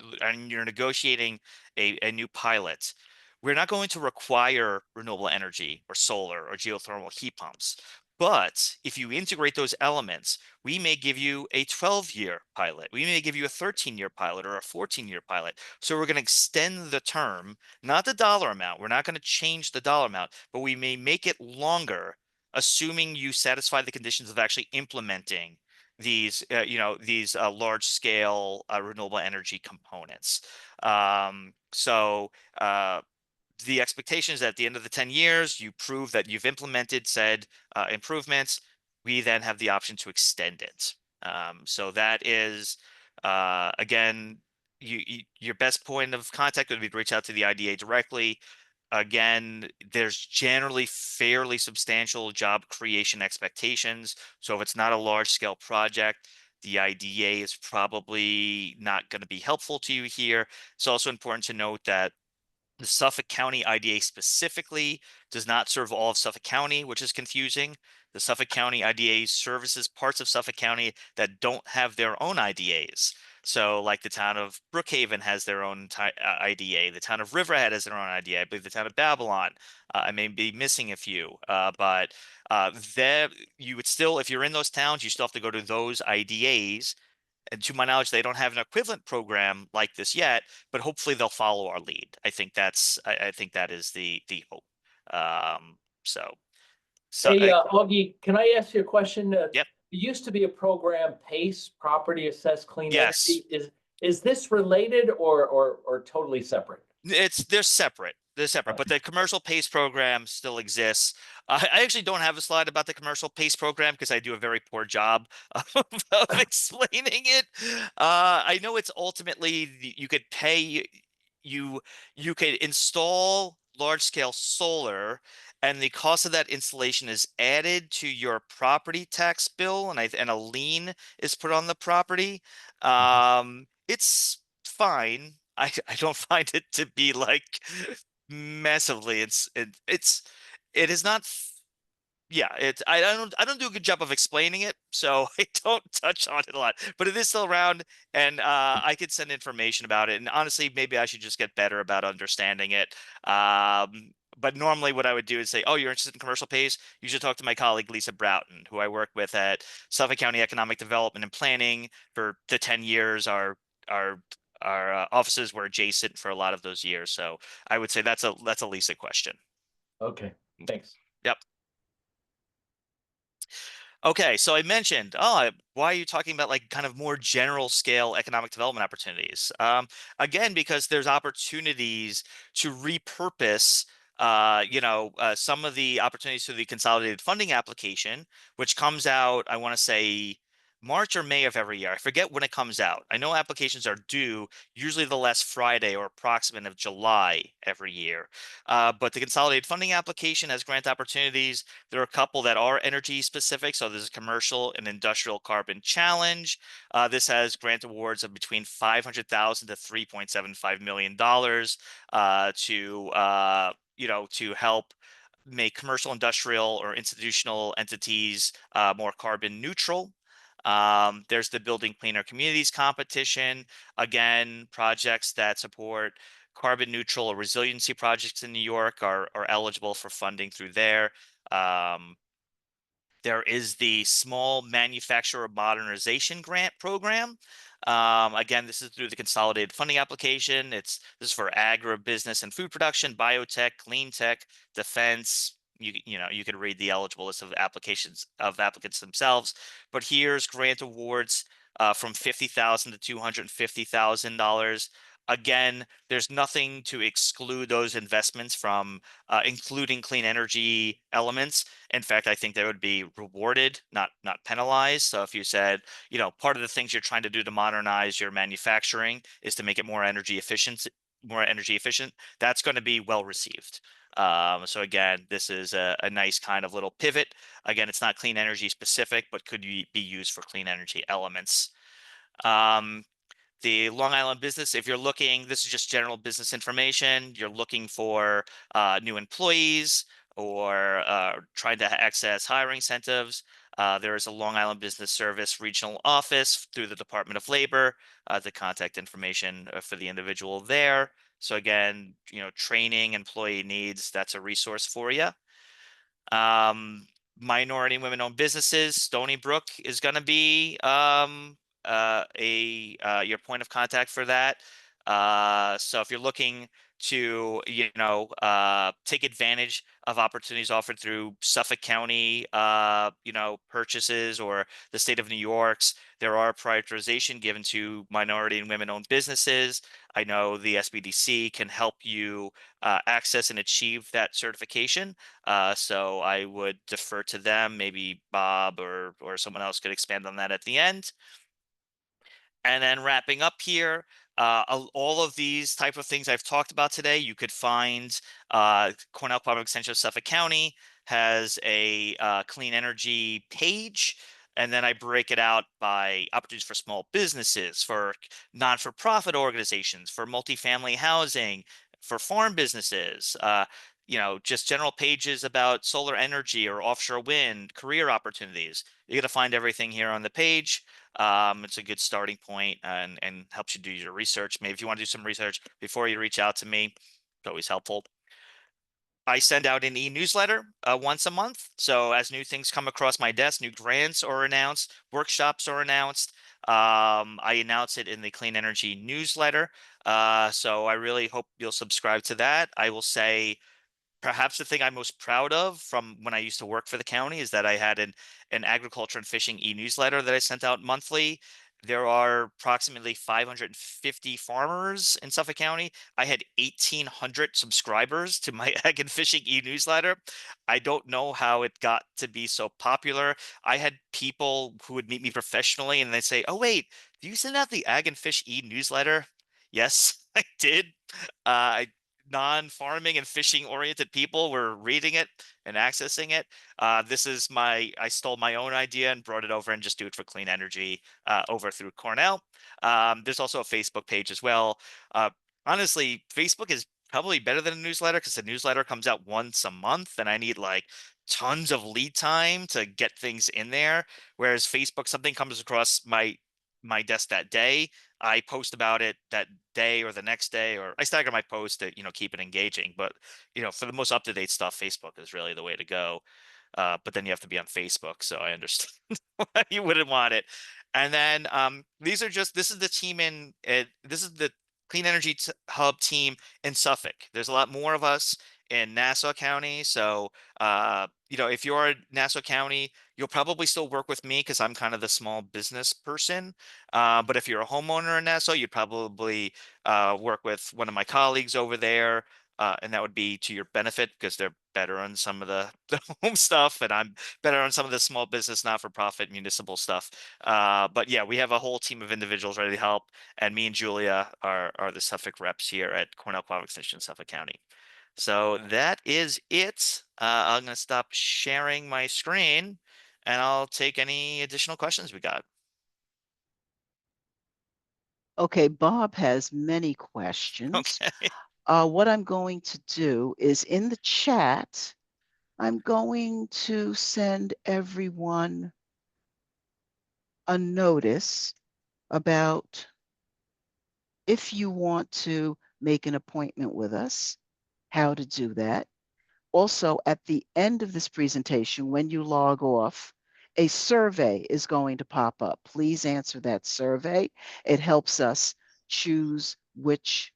you're negotiating a new pilot, we're not going to require renewable energy or solar or geothermal heat pumps. But if you integrate those elements, we may give you a 12-year pilot. We may give you a 13-year pilot or a 14-year pilot. So we're going to extend the term, not the dollar amount. We're not going to change the dollar amount, but we may make it longer, assuming you satisfy the conditions of actually implementing these large scale renewable energy components. So the expectation is that at the end of the 10 years, you prove that you've implemented said improvements. We then have the option to extend it. So that is, again, your best point of contact would be to reach out to the IDA directly. Again, there's generally fairly substantial job creation expectations. So if it's not a large scale project, the IDA is probably not going to be helpful to you here. It's also important to note that the Suffolk County IDA specifically does not serve all of Suffolk County, which is confusing. The Suffolk County IDA services parts of Suffolk County that don't have their own IDAs. So like the town of Brookhaven has their own IDA. The town of Riverhead has their own IDA. I believe the town of Babylon. I may be missing a few, but there you would still, if you're in those towns, you still have to go to those IDAs. And to my knowledge, they don't have an equivalent program like this yet, but hopefully they'll follow our lead. I think that is the hope. Um, so so Hey, Augie, can I ask you a question? Yep. There used to be a program, PACE, Property Assessed Clean Yes. Energy. Is this related or totally separate? They're separate. They're separate, but the commercial PACE program still exists. I actually don't have a slide about the commercial PACE program because I do a very poor job of explaining it. I know it's ultimately you could pay you could install large scale solar, and the cost of that installation is added to your property tax bill, and a lien is put on the property. It's fine. I don't find it to be like massively. It is not. Yeah, I don't do a good job of explaining it, so I don't touch on it a lot. But it is still around, and I could send information about it. And honestly, maybe I should just get better about understanding it. but normally what I would do is say, oh, you're interested in commercial pays? You should talk to my colleague, Lisa Broughton, who I work with at Suffolk County Economic Development and Planning for the 10 years. Our offices were adjacent for a lot of those years. So I would say that's a Lisa question. Okay, thanks. Yep. Okay, so I mentioned, why are you talking about like kind of more general scale economic development opportunities? Again, because there's opportunities to repurpose, some of the opportunities through the consolidated funding application, which comes out, I want to say March or May of every year. I forget when it comes out. I know applications are due usually the last Friday or approximate of July every year. But the consolidated funding application has grant opportunities. There are a couple that are energy specific. So there's a commercial and industrial carbon challenge. This has grant awards of between $500,000 to $3.75 million to help make commercial, industrial, or institutional entities more carbon neutral. There's the Building Cleaner Communities competition. Again, projects that support carbon neutral or resiliency projects in New York are eligible for funding through there. There is the Small Manufacturer Modernization Grant Program. Again, this is through the consolidated funding application. This is for agribusiness and food production, biotech, clean tech, defense. You could read the eligible list of applicants themselves. But here's grant awards from $50,000 to $250,000. Again, there's nothing to exclude those investments from including clean energy elements. In fact, I think they would be rewarded, not penalized. So if you said, part of the things you're trying to do to modernize your manufacturing is to make it more energy efficient, that's going to be well received. So again, this is a nice kind of little pivot. Again, it's not clean energy specific, but could be used for clean energy elements. The Long Island business, if you're looking, this is just general business information. You're looking for new employees or trying to access hiring incentives. There is a Long Island Business Service regional office through the Department of Labor. The contact information for the individual there. So again, training, employee needs, that's a resource for you. Minority and women-owned businesses, Stony Brook is going to be your point of contact for that. So if you're looking to take advantage of opportunities offered through Suffolk County purchases or the state of New York's, there are prioritization given to minority and women-owned businesses. I know the SBDC can help you access and achieve that certification. So I would defer to them. Maybe Bob or someone else could expand on that at the end. And then wrapping up here, all of these type of things I've talked about today, you could find Cornell Cooperative Extension of Suffolk County has a clean energy page. And then I break it out by opportunities for small businesses, for non-for-profit organizations, for multifamily housing, for farm businesses, just general pages about solar energy or offshore wind, career opportunities. You're going to find everything here on the page. It's a good starting point and helps you do your research. Maybe if you want to do some research before you reach out to me, it's always helpful. I send out an e-newsletter once a month. So as new things come across my desk, new grants are announced, workshops are announced. I announce it in the Clean Energy newsletter. So I really hope you'll subscribe to that. I will say, perhaps the thing I'm most proud of from when I used to work for the county is that I had an agriculture and fishing e-newsletter that I sent out monthly. There are approximately 550 farmers in Suffolk County. I had 1,800 subscribers to my ag and fishing e-newsletter. I don't know how it got to be so popular. I had people who would meet me professionally and they'd say, "Oh, wait, do you send out the ag and fish e-newsletter?" Yes, I did. I non-farming and fishing oriented people were reading it and accessing it. I stole my own idea and brought it over and just do it for clean energy over through Cornell. There's also a Facebook page as well. Honestly, Facebook is probably better than a newsletter because the newsletter comes out once a month and I need like tons of lead time to get things in there. Whereas Facebook, something comes across my my desk that day, I post about it that day or the next day, or I stagger my posts to, keep it engaging. But, for the most up-to-date stuff, Facebook is really the way to go. But then you have to be on Facebook, so I understand why you wouldn't want it. And then this is the team this is the Clean Energy Hub team in Suffolk. There's a lot more of us in Nassau County. So if you're in Nassau County, you'll probably still work with me because I'm kind of the small business person. But if you're a homeowner in Nassau, you'd probably work with one of my colleagues over there. And that would be to your benefit because they're better on some of the home stuff, and I'm better on some of the small business, not-for-profit, municipal stuff. But yeah, we have a whole team of individuals ready to help, and me and Julia are the Suffolk reps here at Cornell Cooperative Extension, Suffolk County. So that is it. I'm going to stop sharing my screen, and I'll take any additional questions we got. Okay, Bob has many questions. Okay. What I'm going to do is in the chat, I'm going to send everyone a notice about if you want to make an appointment with us, how to do that. Also, at the end of this presentation, when you log off, a survey is going to pop up. Please answer that survey. It helps us choose which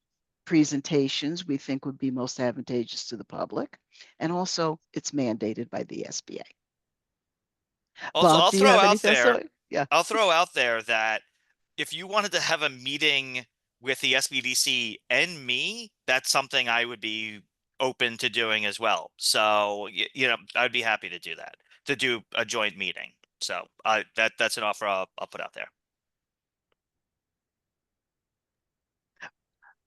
presentations we think would be most advantageous to the public. And also, it's mandated by the SBA. Also, Bob, I'll do you throw have out anything? there, Yeah. I'll throw out there that if you wanted to have a meeting with the SBDC and me, that's something I would be open to doing as well. So, I'd be happy to do that, to do a joint meeting. So that's an offer I'll put out there.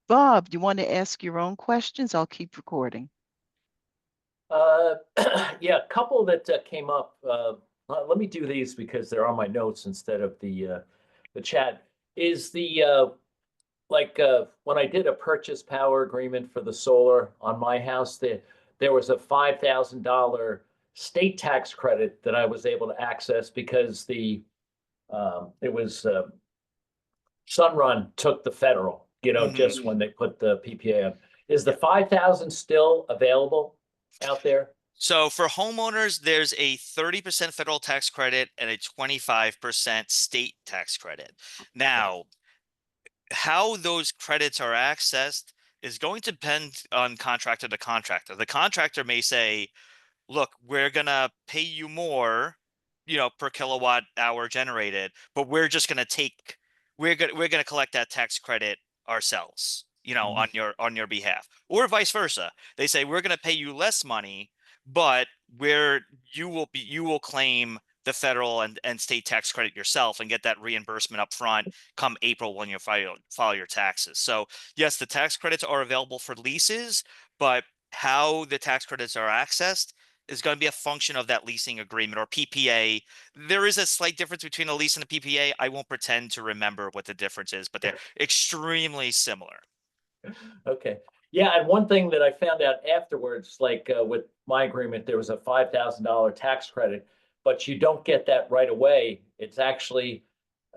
Bob, do you want to ask your own questions? I'll keep recording. Yeah, a couple that came up. Let me do these because they're on my notes instead of the chat. Is the when I did a purchase power agreement for the solar on my house, there was a $5,000 state tax credit that I was able to access because it was Sunrun took the federal, just when they put the PPA on. Is the 5,000 still available out there? So for homeowners, there's a 30% federal tax credit and a 25% state tax credit. Now, how those credits are accessed is going to depend on contractor to contractor. The contractor may say, look, we're gonna pay you more, per kilowatt hour generated, but we're gonna collect that tax credit ourselves, on your behalf. Or vice versa. They say we're gonna pay you less money, but you will claim the federal and state tax credit yourself and get that reimbursement up front come April when you file your taxes. So yes, the tax credits are available for leases, but how the tax credits are accessed is going to be a function of that leasing agreement or PPA. There is a slight difference between a lease and a PPA. I won't pretend to remember what the difference is, but they're extremely similar. Okay. Yeah, and one thing that I found out afterwards, with my agreement, there was a $5,000 tax credit, but you don't get that right away. It's actually,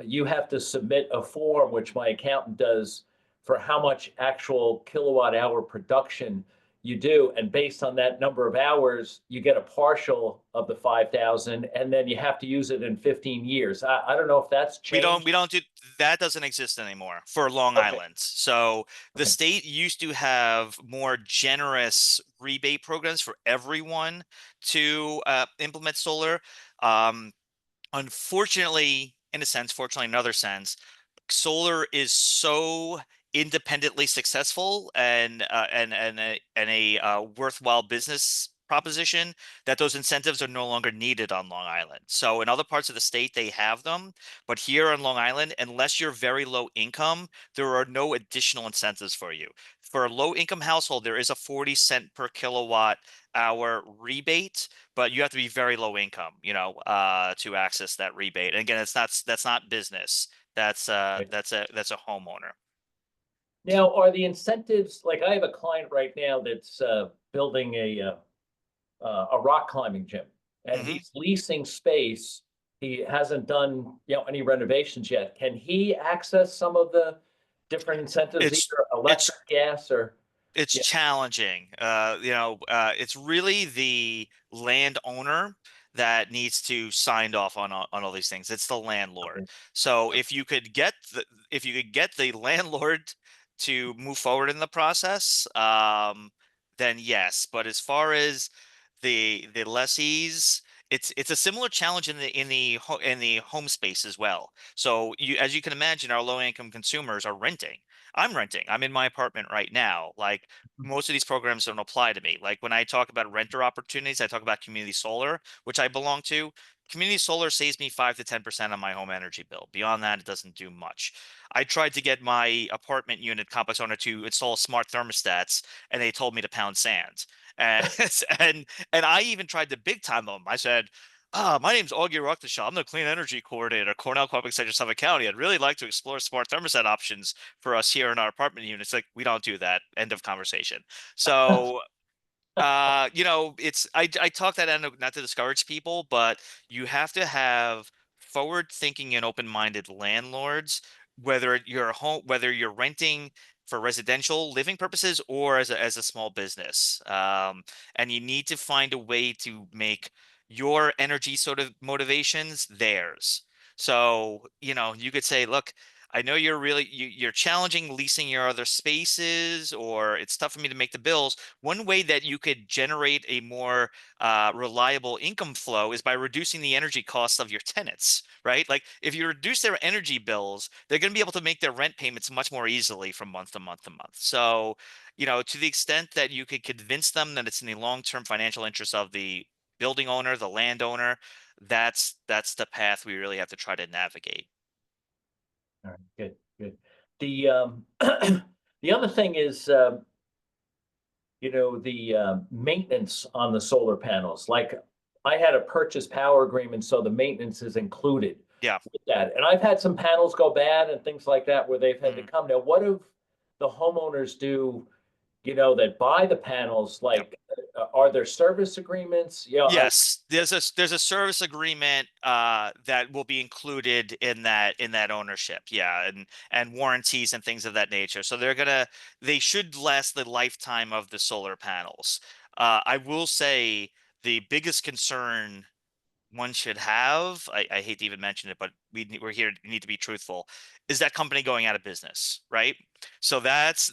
you have to submit a form, which my accountant does, for how much actual kilowatt hour production you do. And based on that number of hours, you get a partial of the 5,000, and then you have to use it in 15 years. I don't know if that's changed. We don't do that. Doesn't exist anymore for Long Okay. Island. So the Okay. state used to have more generous rebate programs for everyone to implement solar. Unfortunately, in a sense, fortunately, in another sense, solar is so independently successful and a worthwhile business proposition that those incentives are no longer needed on Long Island. So in other parts of the state, they have them, but here on Long Island, unless you're very low income, there are no additional incentives for you. For a low income household, there is a 40 cent per kilowatt hour rebate, but you have to be very low income, to access that rebate. And again, that's not business. That's Right. a homeowner. Now, are the incentives, like I have a client right now that's building a rock climbing gym, and Hmm. he's leasing space he hasn't done, any renovations yet. Can he access some of the different incentives, It's either it's electric, gas, or? it's Yeah. challenging. It's really the landowner that needs to sign off on all these things. It's the landlord. Okay. So if you could get the landlord to move forward in the process, then yes. But as far as the lessees, it's a similar challenge in the home space as well. So as you can imagine, our low income consumers are renting. I'm renting. I'm in my apartment right now. Like, most of these programs don't apply to me. Like, when I talk about renter opportunities, I talk about community solar, which I belong to. Community solar saves me 5 to 10% on my home energy bill. Beyond that, it doesn't do much. I tried to get my apartment unit complex owner to install smart thermostats, and they told me to pound sand. And and I even tried to big time them. I said, my name's Augie Ruckdeschel. I'm the clean energy coordinator at Cornell, Cooperative Extension, Suffolk County. I'd really like to explore smart thermostat options for us here in our apartment units. Like, we don't do that. End of conversation. So, I talk that end not to discourage people, but you have to have forward thinking and open-minded landlords, whether you're renting for residential living purposes or as a small business. And you need to find a way to make your energy sort of motivations theirs. So, you could say, look, I know you're challenging leasing your other spaces, or it's tough for me to make the bills. One way that you could generate a more reliable income flow is by reducing the energy costs of your tenants, right? Like, if you reduce their energy bills, they're going to be able to make their rent payments much more easily from month to month to month. So, to the extent that you could convince them that it's in the long-term financial interest of the building owner, the landowner, that's the path we really have to try to navigate. All right, good, good. The the other thing is, the maintenance on the solar panels. Like, I had a purchase power agreement, so the maintenance is included Yeah. with that. And I've had some panels go bad and things like that where they've had to Mhm. come. Now, what do the homeowners do, that buy the panels? Yep. Like, are there service agreements? Yes, there's a service agreement that will be included in that ownership. Yeah, and warranties and things of that nature. So they should last the lifetime of the solar panels. I will say the biggest concern one should have, I hate to even mention it, but we're here, we need to be truthful, is that company going out of business, right? So that's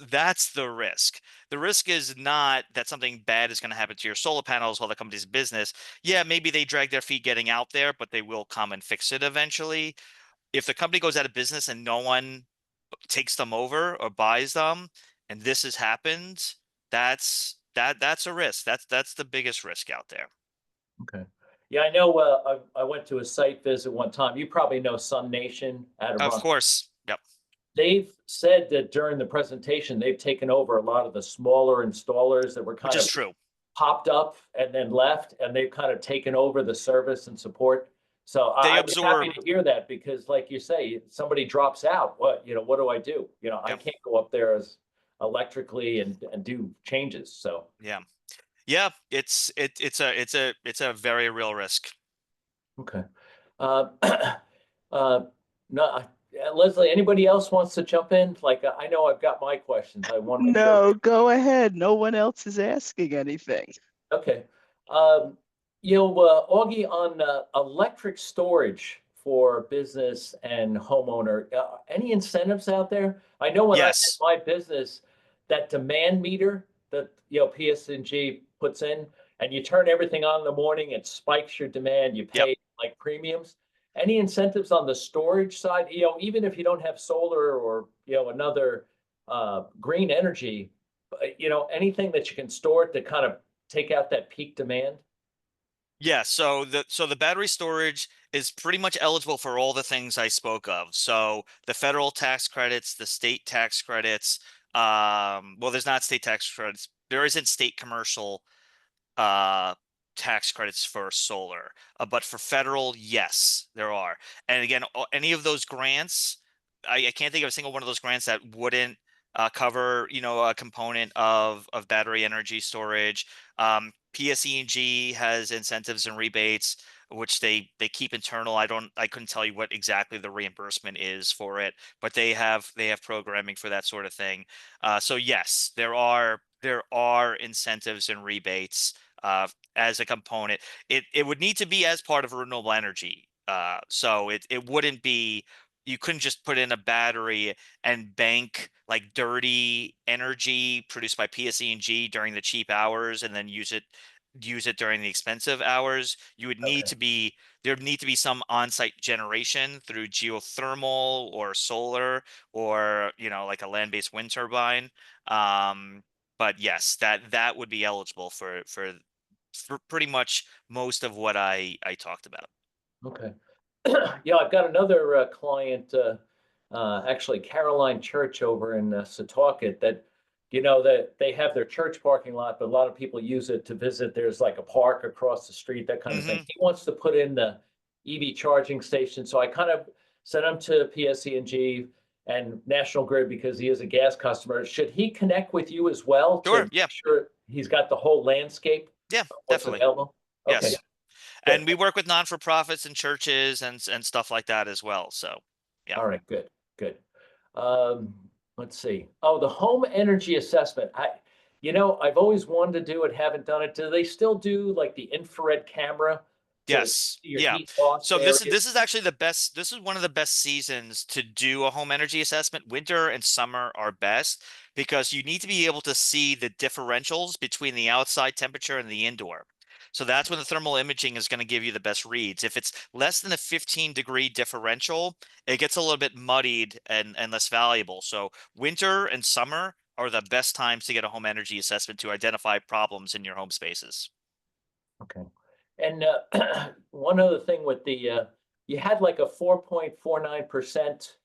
the risk. The risk is not that something bad is going to happen to your solar panels while the company's business. Yeah, maybe they drag their feet getting out there, but they will come and fix it eventually. If the company goes out of business and no one takes them over or buys them, and this has happened, that's a risk. That's the biggest risk out there. Okay. Yeah, I know. I went to a site visit one time. You probably know Sun Nation out of Of Run. course. Yep. They've said that during the presentation, they've taken over a lot of the smaller installers that were Which kind is of true. popped up and then left, and they've kind of taken over the service and support. So They I was happy absorb. to hear that because, like you say, if somebody drops out, what do I do? I Yep. can't go up there as electrically and do changes. So, Yeah. Yeah. It's a very real risk. okay. Uh, uh, no, Leslie, anybody else wants to jump in? Like, I know I've got my questions. I want to make sure. No, go ahead. No one else is asking anything. Okay. Augie, on electric storage for business and homeowner, any incentives out there? I know when I had Yes. my business, that demand meter that, PSG puts in, and you turn everything on in the morning, it spikes your demand, you Yep. pay like premiums. Any incentives on the storage side? Even if you don't have solar or, another green energy, anything that you can store to kind of take out that peak demand? Yeah. So the battery storage is pretty much eligible for all the things I spoke of. So the federal tax credits, the state tax credits. Well, there's not state tax credits. There isn't state commercial uh tax credits for solar, but for federal, yes, there are. And again, any of those grants, I can't think of a single one of those grants that wouldn't cover, a component of battery energy storage. PSE&G has incentives and rebates, which they keep internal. I couldn't tell you what exactly the reimbursement is for it, but they have programming for that sort of thing. So yes, there are incentives and rebates as a component. It would need to be as part of renewable energy. So it wouldn't be, you couldn't just put in a battery and bank like dirty energy produced by PSE&G during the cheap hours and then use it during the expensive hours. You would need Okay. to be There'd need to be some on-site generation through geothermal or solar, or like a land-based wind turbine. But yes, that would be eligible for pretty much most of what I talked about. Okay. Yeah, I've got another client, actually Caroline Church over in Setauket, that that they have their church parking lot, but a lot of people use it to visit. There's like a park across the street, that kind of thing. Hmm. He wants to put in the EV charging station, so I kind of sent him to PSE&G and National Grid because he is a gas customer. Should he connect with you as well to Sure. make Yeah. sure he's got the whole landscape Yeah. of what's Definitely. available? Okay, Yes. good. And we work with non-for-profits and churches and stuff like that as well. So, yeah. All right, good, good. Um, let's see. Oh, the home energy assessment. I've always wanted to do it, haven't done it. Do they still do like the infrared camera to Yes. see your Yeah. heat loss So this is areas? this is actually the best. This is one of the best seasons to do a home energy assessment. Winter and summer are best because you need to be able to see the differentials between the outside temperature and the indoor. So that's when the thermal imaging is going to give you the best reads. If it's less than a 15-degree differential, it gets a little bit muddied and less valuable. So winter and summer are the best times to get a home energy assessment to identify problems in your home spaces. Okay. And one other thing with you had like a 4.49%.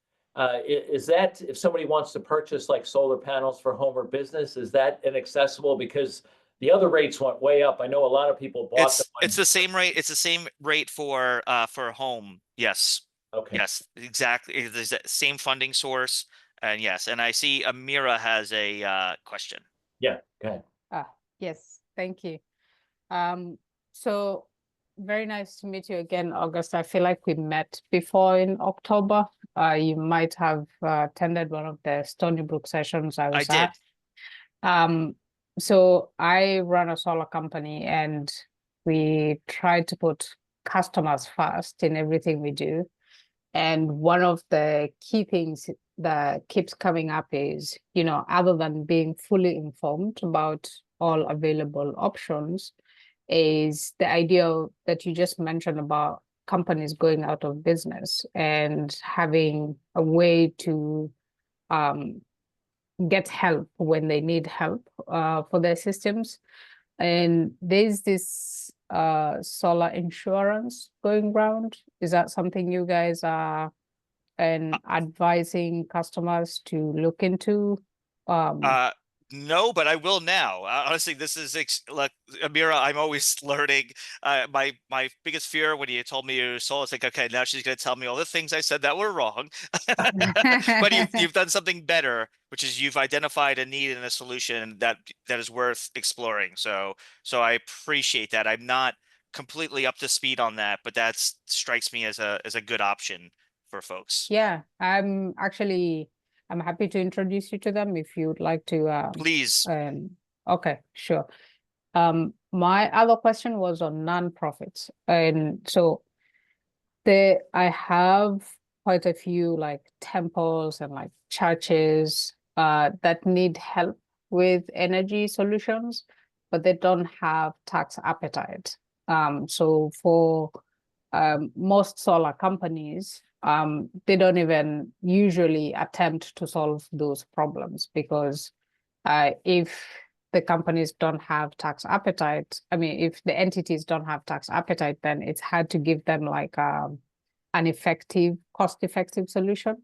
Is that if somebody wants to purchase like solar panels for home or business, is that inaccessible? Because the other rates went way up. I know a lot of people bought them It's on. the same rate. It's the same rate for home. Yes. Okay. Yes, exactly. It is the same funding source. And yes, and I see Amira has a question. Yeah, go ahead. Yes, thank you. So very nice to meet you again, August. I feel like we met before in October. You might have attended one of the Stony Brook sessions I I was did. at. So I run a solar company and we try to put customers first in everything we do. And one of the key things that keeps coming up is, other than being fully informed about all available options, is the idea that you just mentioned about companies going out of business and having a way to get help when they need help for their systems. And there's this solar insurance going around. Is that something you guys are advising customers to look into? Uh, no, but I will now. Honestly, this is like Amira. I'm always learning. My biggest fear when you told me you sold, it's like, okay, now she's going to tell me all the things I said that were wrong. But you've done something better, which is you've identified a need and a solution that is worth exploring. So I appreciate that. I'm not completely up to speed on that, but that strikes me as a good option for folks. Yeah, I'm happy to introduce you to them if you'd like to. Please. Okay, sure. My other question was on nonprofits, and so I have quite a few like temples and like churches that need help with energy solutions, but they don't have tax appetite. So for most solar companies, they don't even usually attempt to solve those problems because if the companies don't have tax appetite, I mean, if the entities don't have tax appetite, then it's hard to give them like an effective, cost-effective solution.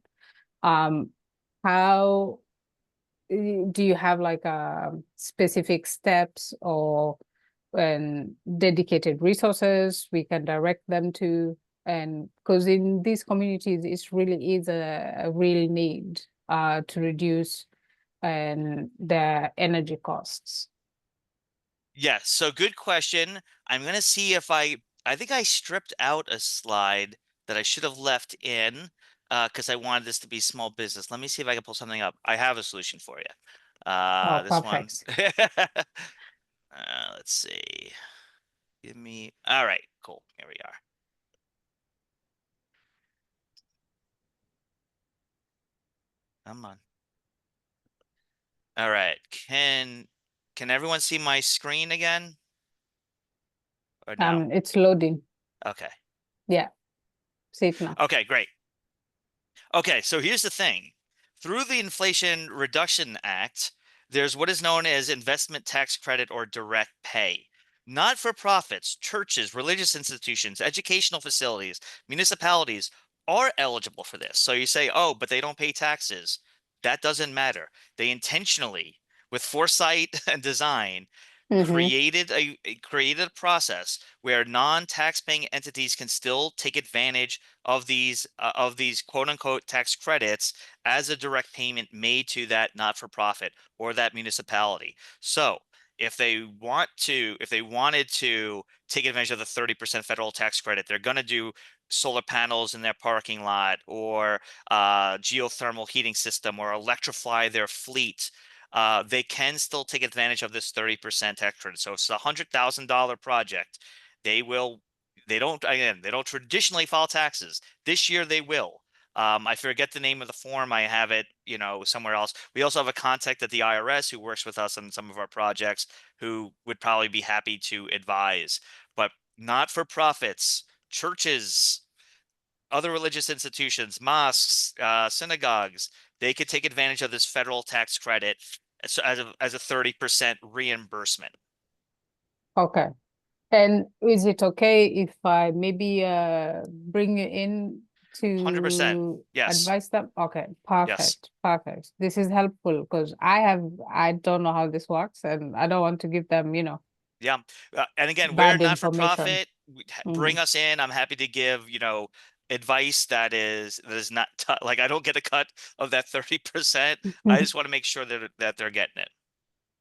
How do you have like specific steps or dedicated resources we can direct them to? And because in these communities, it's really is a real need to reduce and their energy costs? Yes, so good question. I'm gonna see if I think I stripped out a slide that I should have left in because I wanted this to be small business. Let me see if I can pull something up. I have a solution for you. Oh, This one. perfect. Let's see. Give me. All right, cool. Here we are. Come on. All right. Can everyone see my screen again? Or no? It's loading. Okay. Yeah, safe now. Okay, great. Okay, so here's the thing. Through the Inflation Reduction Act, there's what is known as investment tax credit or direct pay. Not-for-profits, churches, religious institutions, educational facilities, municipalities are eligible for this. So you say, oh, but they don't pay taxes. That doesn't matter. They intentionally, with foresight and design, Mm-hmm. created a process where non-tax-paying entities can still take advantage of these quote unquote tax credits as a direct payment made to that not-for-profit or that municipality. So if they wanted to take advantage of the 30% federal tax credit, they're going to do solar panels in their parking lot or geothermal heating system or electrify their fleet. They can still take advantage of this 30% tax credit. So it's a $100,000 project. They will they don't again they don't traditionally file taxes. This year they will. I forget the name of the form. I have it, somewhere else. We also have a contact at the IRS who works with us on some of our projects who would probably be happy to advise. But not for profits, churches, other religious institutions, mosques, synagogues, they could take advantage of this federal tax credit as a 30% reimbursement. Okay. And is it okay if I maybe bring you in 100%. to Yes. advise them? Okay, Yes. perfect, perfect. This is helpful because I don't know how this works and I don't want to give them, Yeah. And again, we're bad not for information. profit. Mm-hmm. Bring us in. I'm happy to give, advice that is not like I don't get a cut of that 30%. I just want to make sure that they're getting it.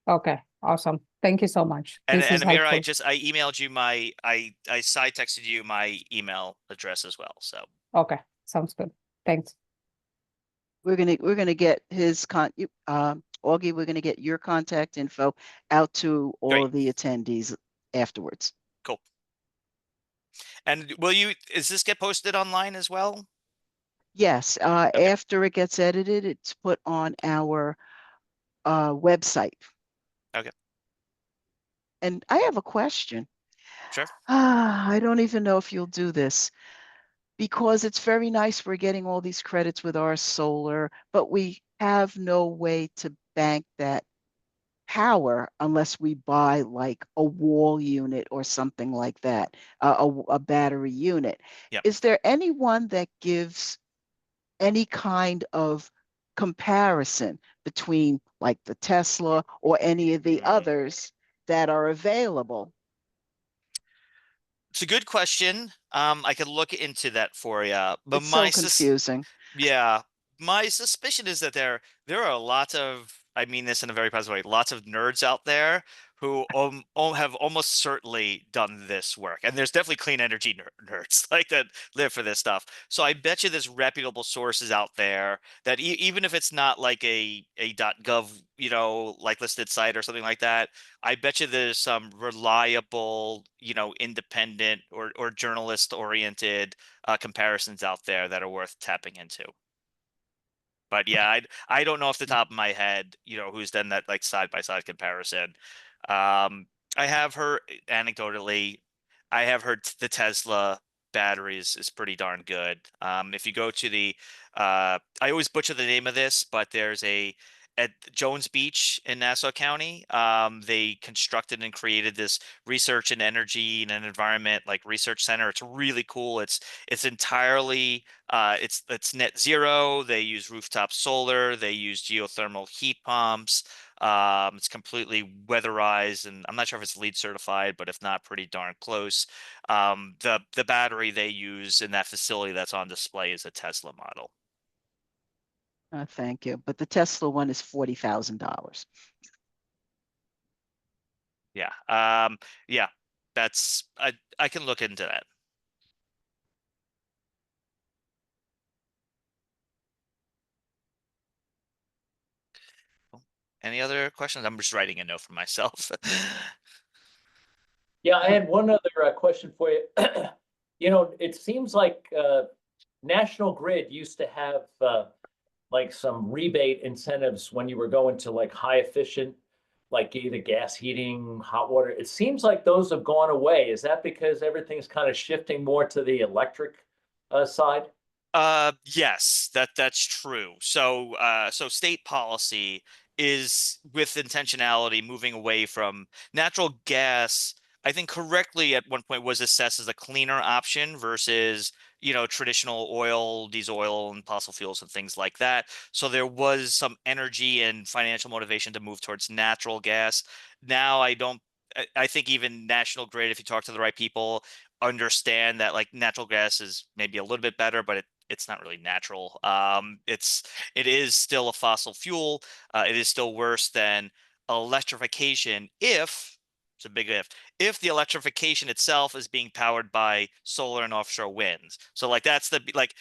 Okay, awesome. Thank you so much. And This is and Amir, helpful. I emailed you I side texted you my email address as well. So Okay, sounds good. Thanks. We're gonna get Augie, we're gonna get your contact info out to all great. of the attendees afterwards. Cool. And is this get posted online as well? Yes, Okay, after it gets edited, it's put on our website. okay, And I have a question. sure. I don't even know if you'll do this because it's very nice we're getting all these credits with our solar, but we have no way to bank that power unless we buy like a wall unit or something like that, a battery unit. Yep. Is there anyone that gives any kind of comparison between like the Tesla or any of the Mm. others that are available? It's a good question. I could look into that for you, but It's so confusing. yeah, my suspicion is that there are lots of, I mean this in a very positive way, lots of nerds out there who have almost certainly done this work. And there's definitely clean energy nerds like that live for this stuff. So I bet you there's reputable sources out there that even if it's not like a .gov, like listed site or something like that, I bet you there's some reliable, independent or journalist oriented comparisons out there that are worth tapping into. But yeah, I don't know off the top of my head, who's done that like side by side comparison. Um, I have heard anecdotally, I have heard the Tesla batteries is pretty darn good. If you go to I always butcher the name of this, but there's at Jones Beach in Nassau County, they constructed and created this research and energy and an environment like research center. It's really cool. It's entirely it's net zero. They use rooftop solar. They use geothermal heat pumps. It's completely weatherized, and I'm not sure if it's LEED certified, but if not, pretty darn close. The battery they use in that facility that's on display is a Tesla model. Thank you. But the Tesla one is $40,000. Yeah. Yeah, that's I can look into that. Any other questions? I'm just writing a note for myself. Yeah, I had one other question for you. You know, it seems like National Grid used to have like some rebate incentives when you were going to like high efficient, like either gas heating, hot water. It seems like those have gone away. Is that because everything's kind of shifting more to the electric side? Yes, that's true. So state policy is with intentionality moving away from natural gas. I think correctly at one point was assessed as a cleaner option versus, traditional oil, diesel oil, and fossil fuels and things like that. So there was some energy and financial motivation to move towards natural gas. Now I don't. I think even National Grid, if you talk to the right people, understand that like natural gas is maybe a little bit better, but it's not really natural. It is still a fossil fuel. It is still worse than electrification if it's a big if the electrification itself is being powered by solar and offshore winds. So like that's the like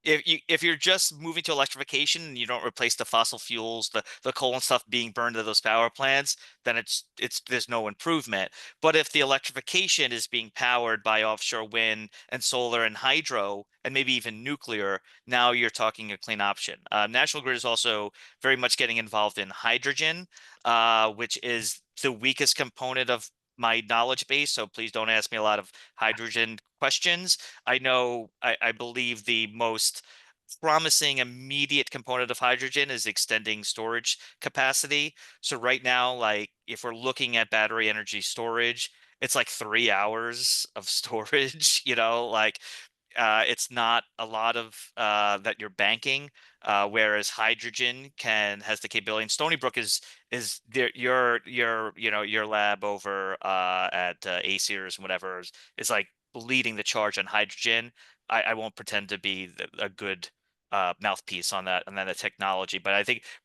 if you're just moving to electrification and you don't replace the fossil fuels, the coal and stuff being burned at those power plants, then it's there's no improvement. But if the electrification is being powered by offshore wind and solar and hydro and maybe even nuclear, now you're talking a clean option. National Grid is also very much getting involved in hydrogen, which is the weakest component of my knowledge base. So please don't ask me a lot of hydrogen questions. I believe the most promising immediate component of hydrogen is extending storage capacity. So right now, like if we're looking at battery energy storage, it's like 3 hours of storage, like it's not a lot of that you're banking, whereas hydrogen has the capability. And Stony Brook is there, your lab over at ACERS and whatever is like leading the charge on hydrogen. I won't pretend to be a good mouthpiece on that technology, but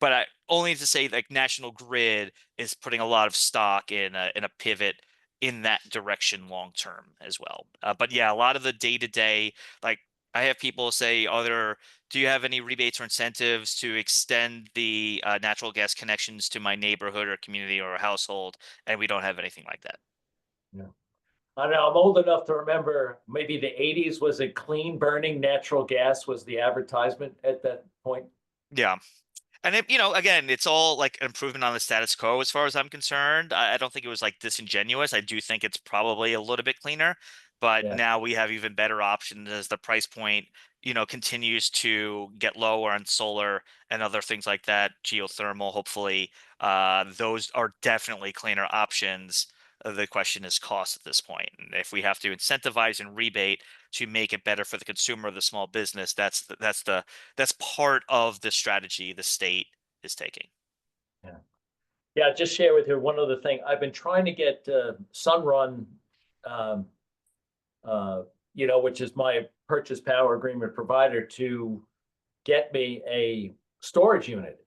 I only to say like National Grid is putting a lot of stock in a pivot in that direction long term as well. But yeah, a lot of the day to day, like I have people say, do you have any rebates or incentives to extend the natural gas connections to my neighborhood or community or household? And we don't have anything like that. Yeah. I know I'm old enough to remember maybe the 80s was a clean burning natural gas was the advertisement at that point. Yeah. And again, it's all like an improvement on the status quo as far as I'm concerned. I don't think it was like disingenuous. I do think it's probably a little bit cleaner, but Yeah. now we have even better options as the price point, continues to get lower on solar and other things like that, geothermal, hopefully. Those are definitely cleaner options. The question is cost at this point. And if we have to incentivize and rebate to make it better for the consumer, the small business, that's part of the strategy the state is taking. Yeah. Yeah, just share with you one other thing. I've been trying to get Sunrun, um, which is my purchase power agreement provider, to get me a storage unit,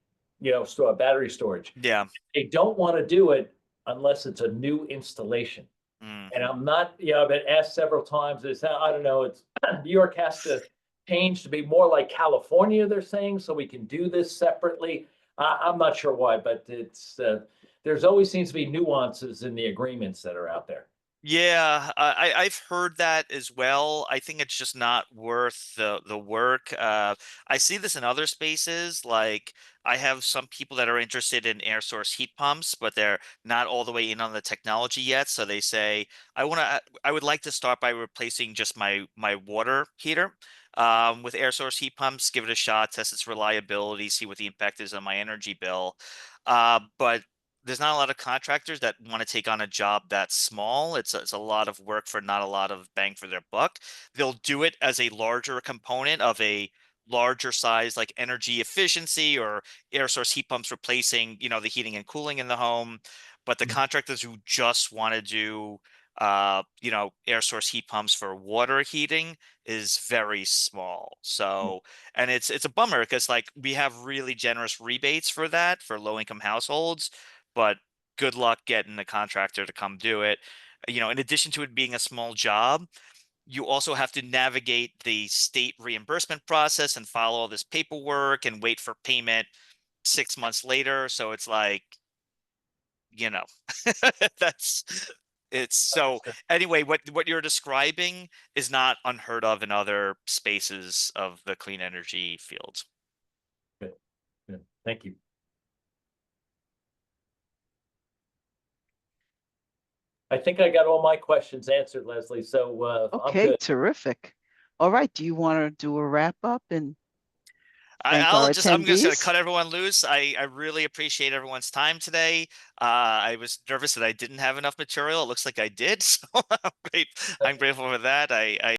store battery storage. Yeah. They don't want to do it unless it's a new installation. And Mhm. I'm not, I've been asked several times, I don't know, it's New York has to change to be more like California, they're saying, so we can do this separately. I'm not sure why, but there's always seems to be nuances in the agreements that are out there. Yeah, I've heard that as well. I think it's just not worth the work. I see this in other spaces. Like I have some people that are interested in air source heat pumps, but they're not all the way in on the technology yet. So they say, I would like to start by replacing just my water heater with air source heat pumps, give it a shot, test its reliability, see what the impact is on my energy bill. But there's not a lot of contractors that want to take on a job that small. It's a lot of work for not a lot of bang for their buck. They'll do it as a larger component of a larger size, like energy efficiency or air source heat pumps replacing, the heating and cooling in the home. But the contractors who just want to do air source heat pumps for water heating is very small. So, and it's a bummer because like we have really generous rebates for that for low income households, but good luck getting a contractor to come do it. In addition to it being a small job, you also have to navigate the state reimbursement process and follow all this paperwork and wait for payment 6 months later. So it's like, you know, that's it's so anyway, what you're describing is not unheard of in other spaces of the clean energy field. Good. Good. Thank you. I think I got all my questions answered, Leslie. So I'm Okay, good. terrific. All right, do you want to do a wrap up and thank I'm our just gonna attendees? cut everyone loose. I really appreciate everyone's time today. I was nervous that I didn't have enough material. It looks like I did, so I'm grateful for that. I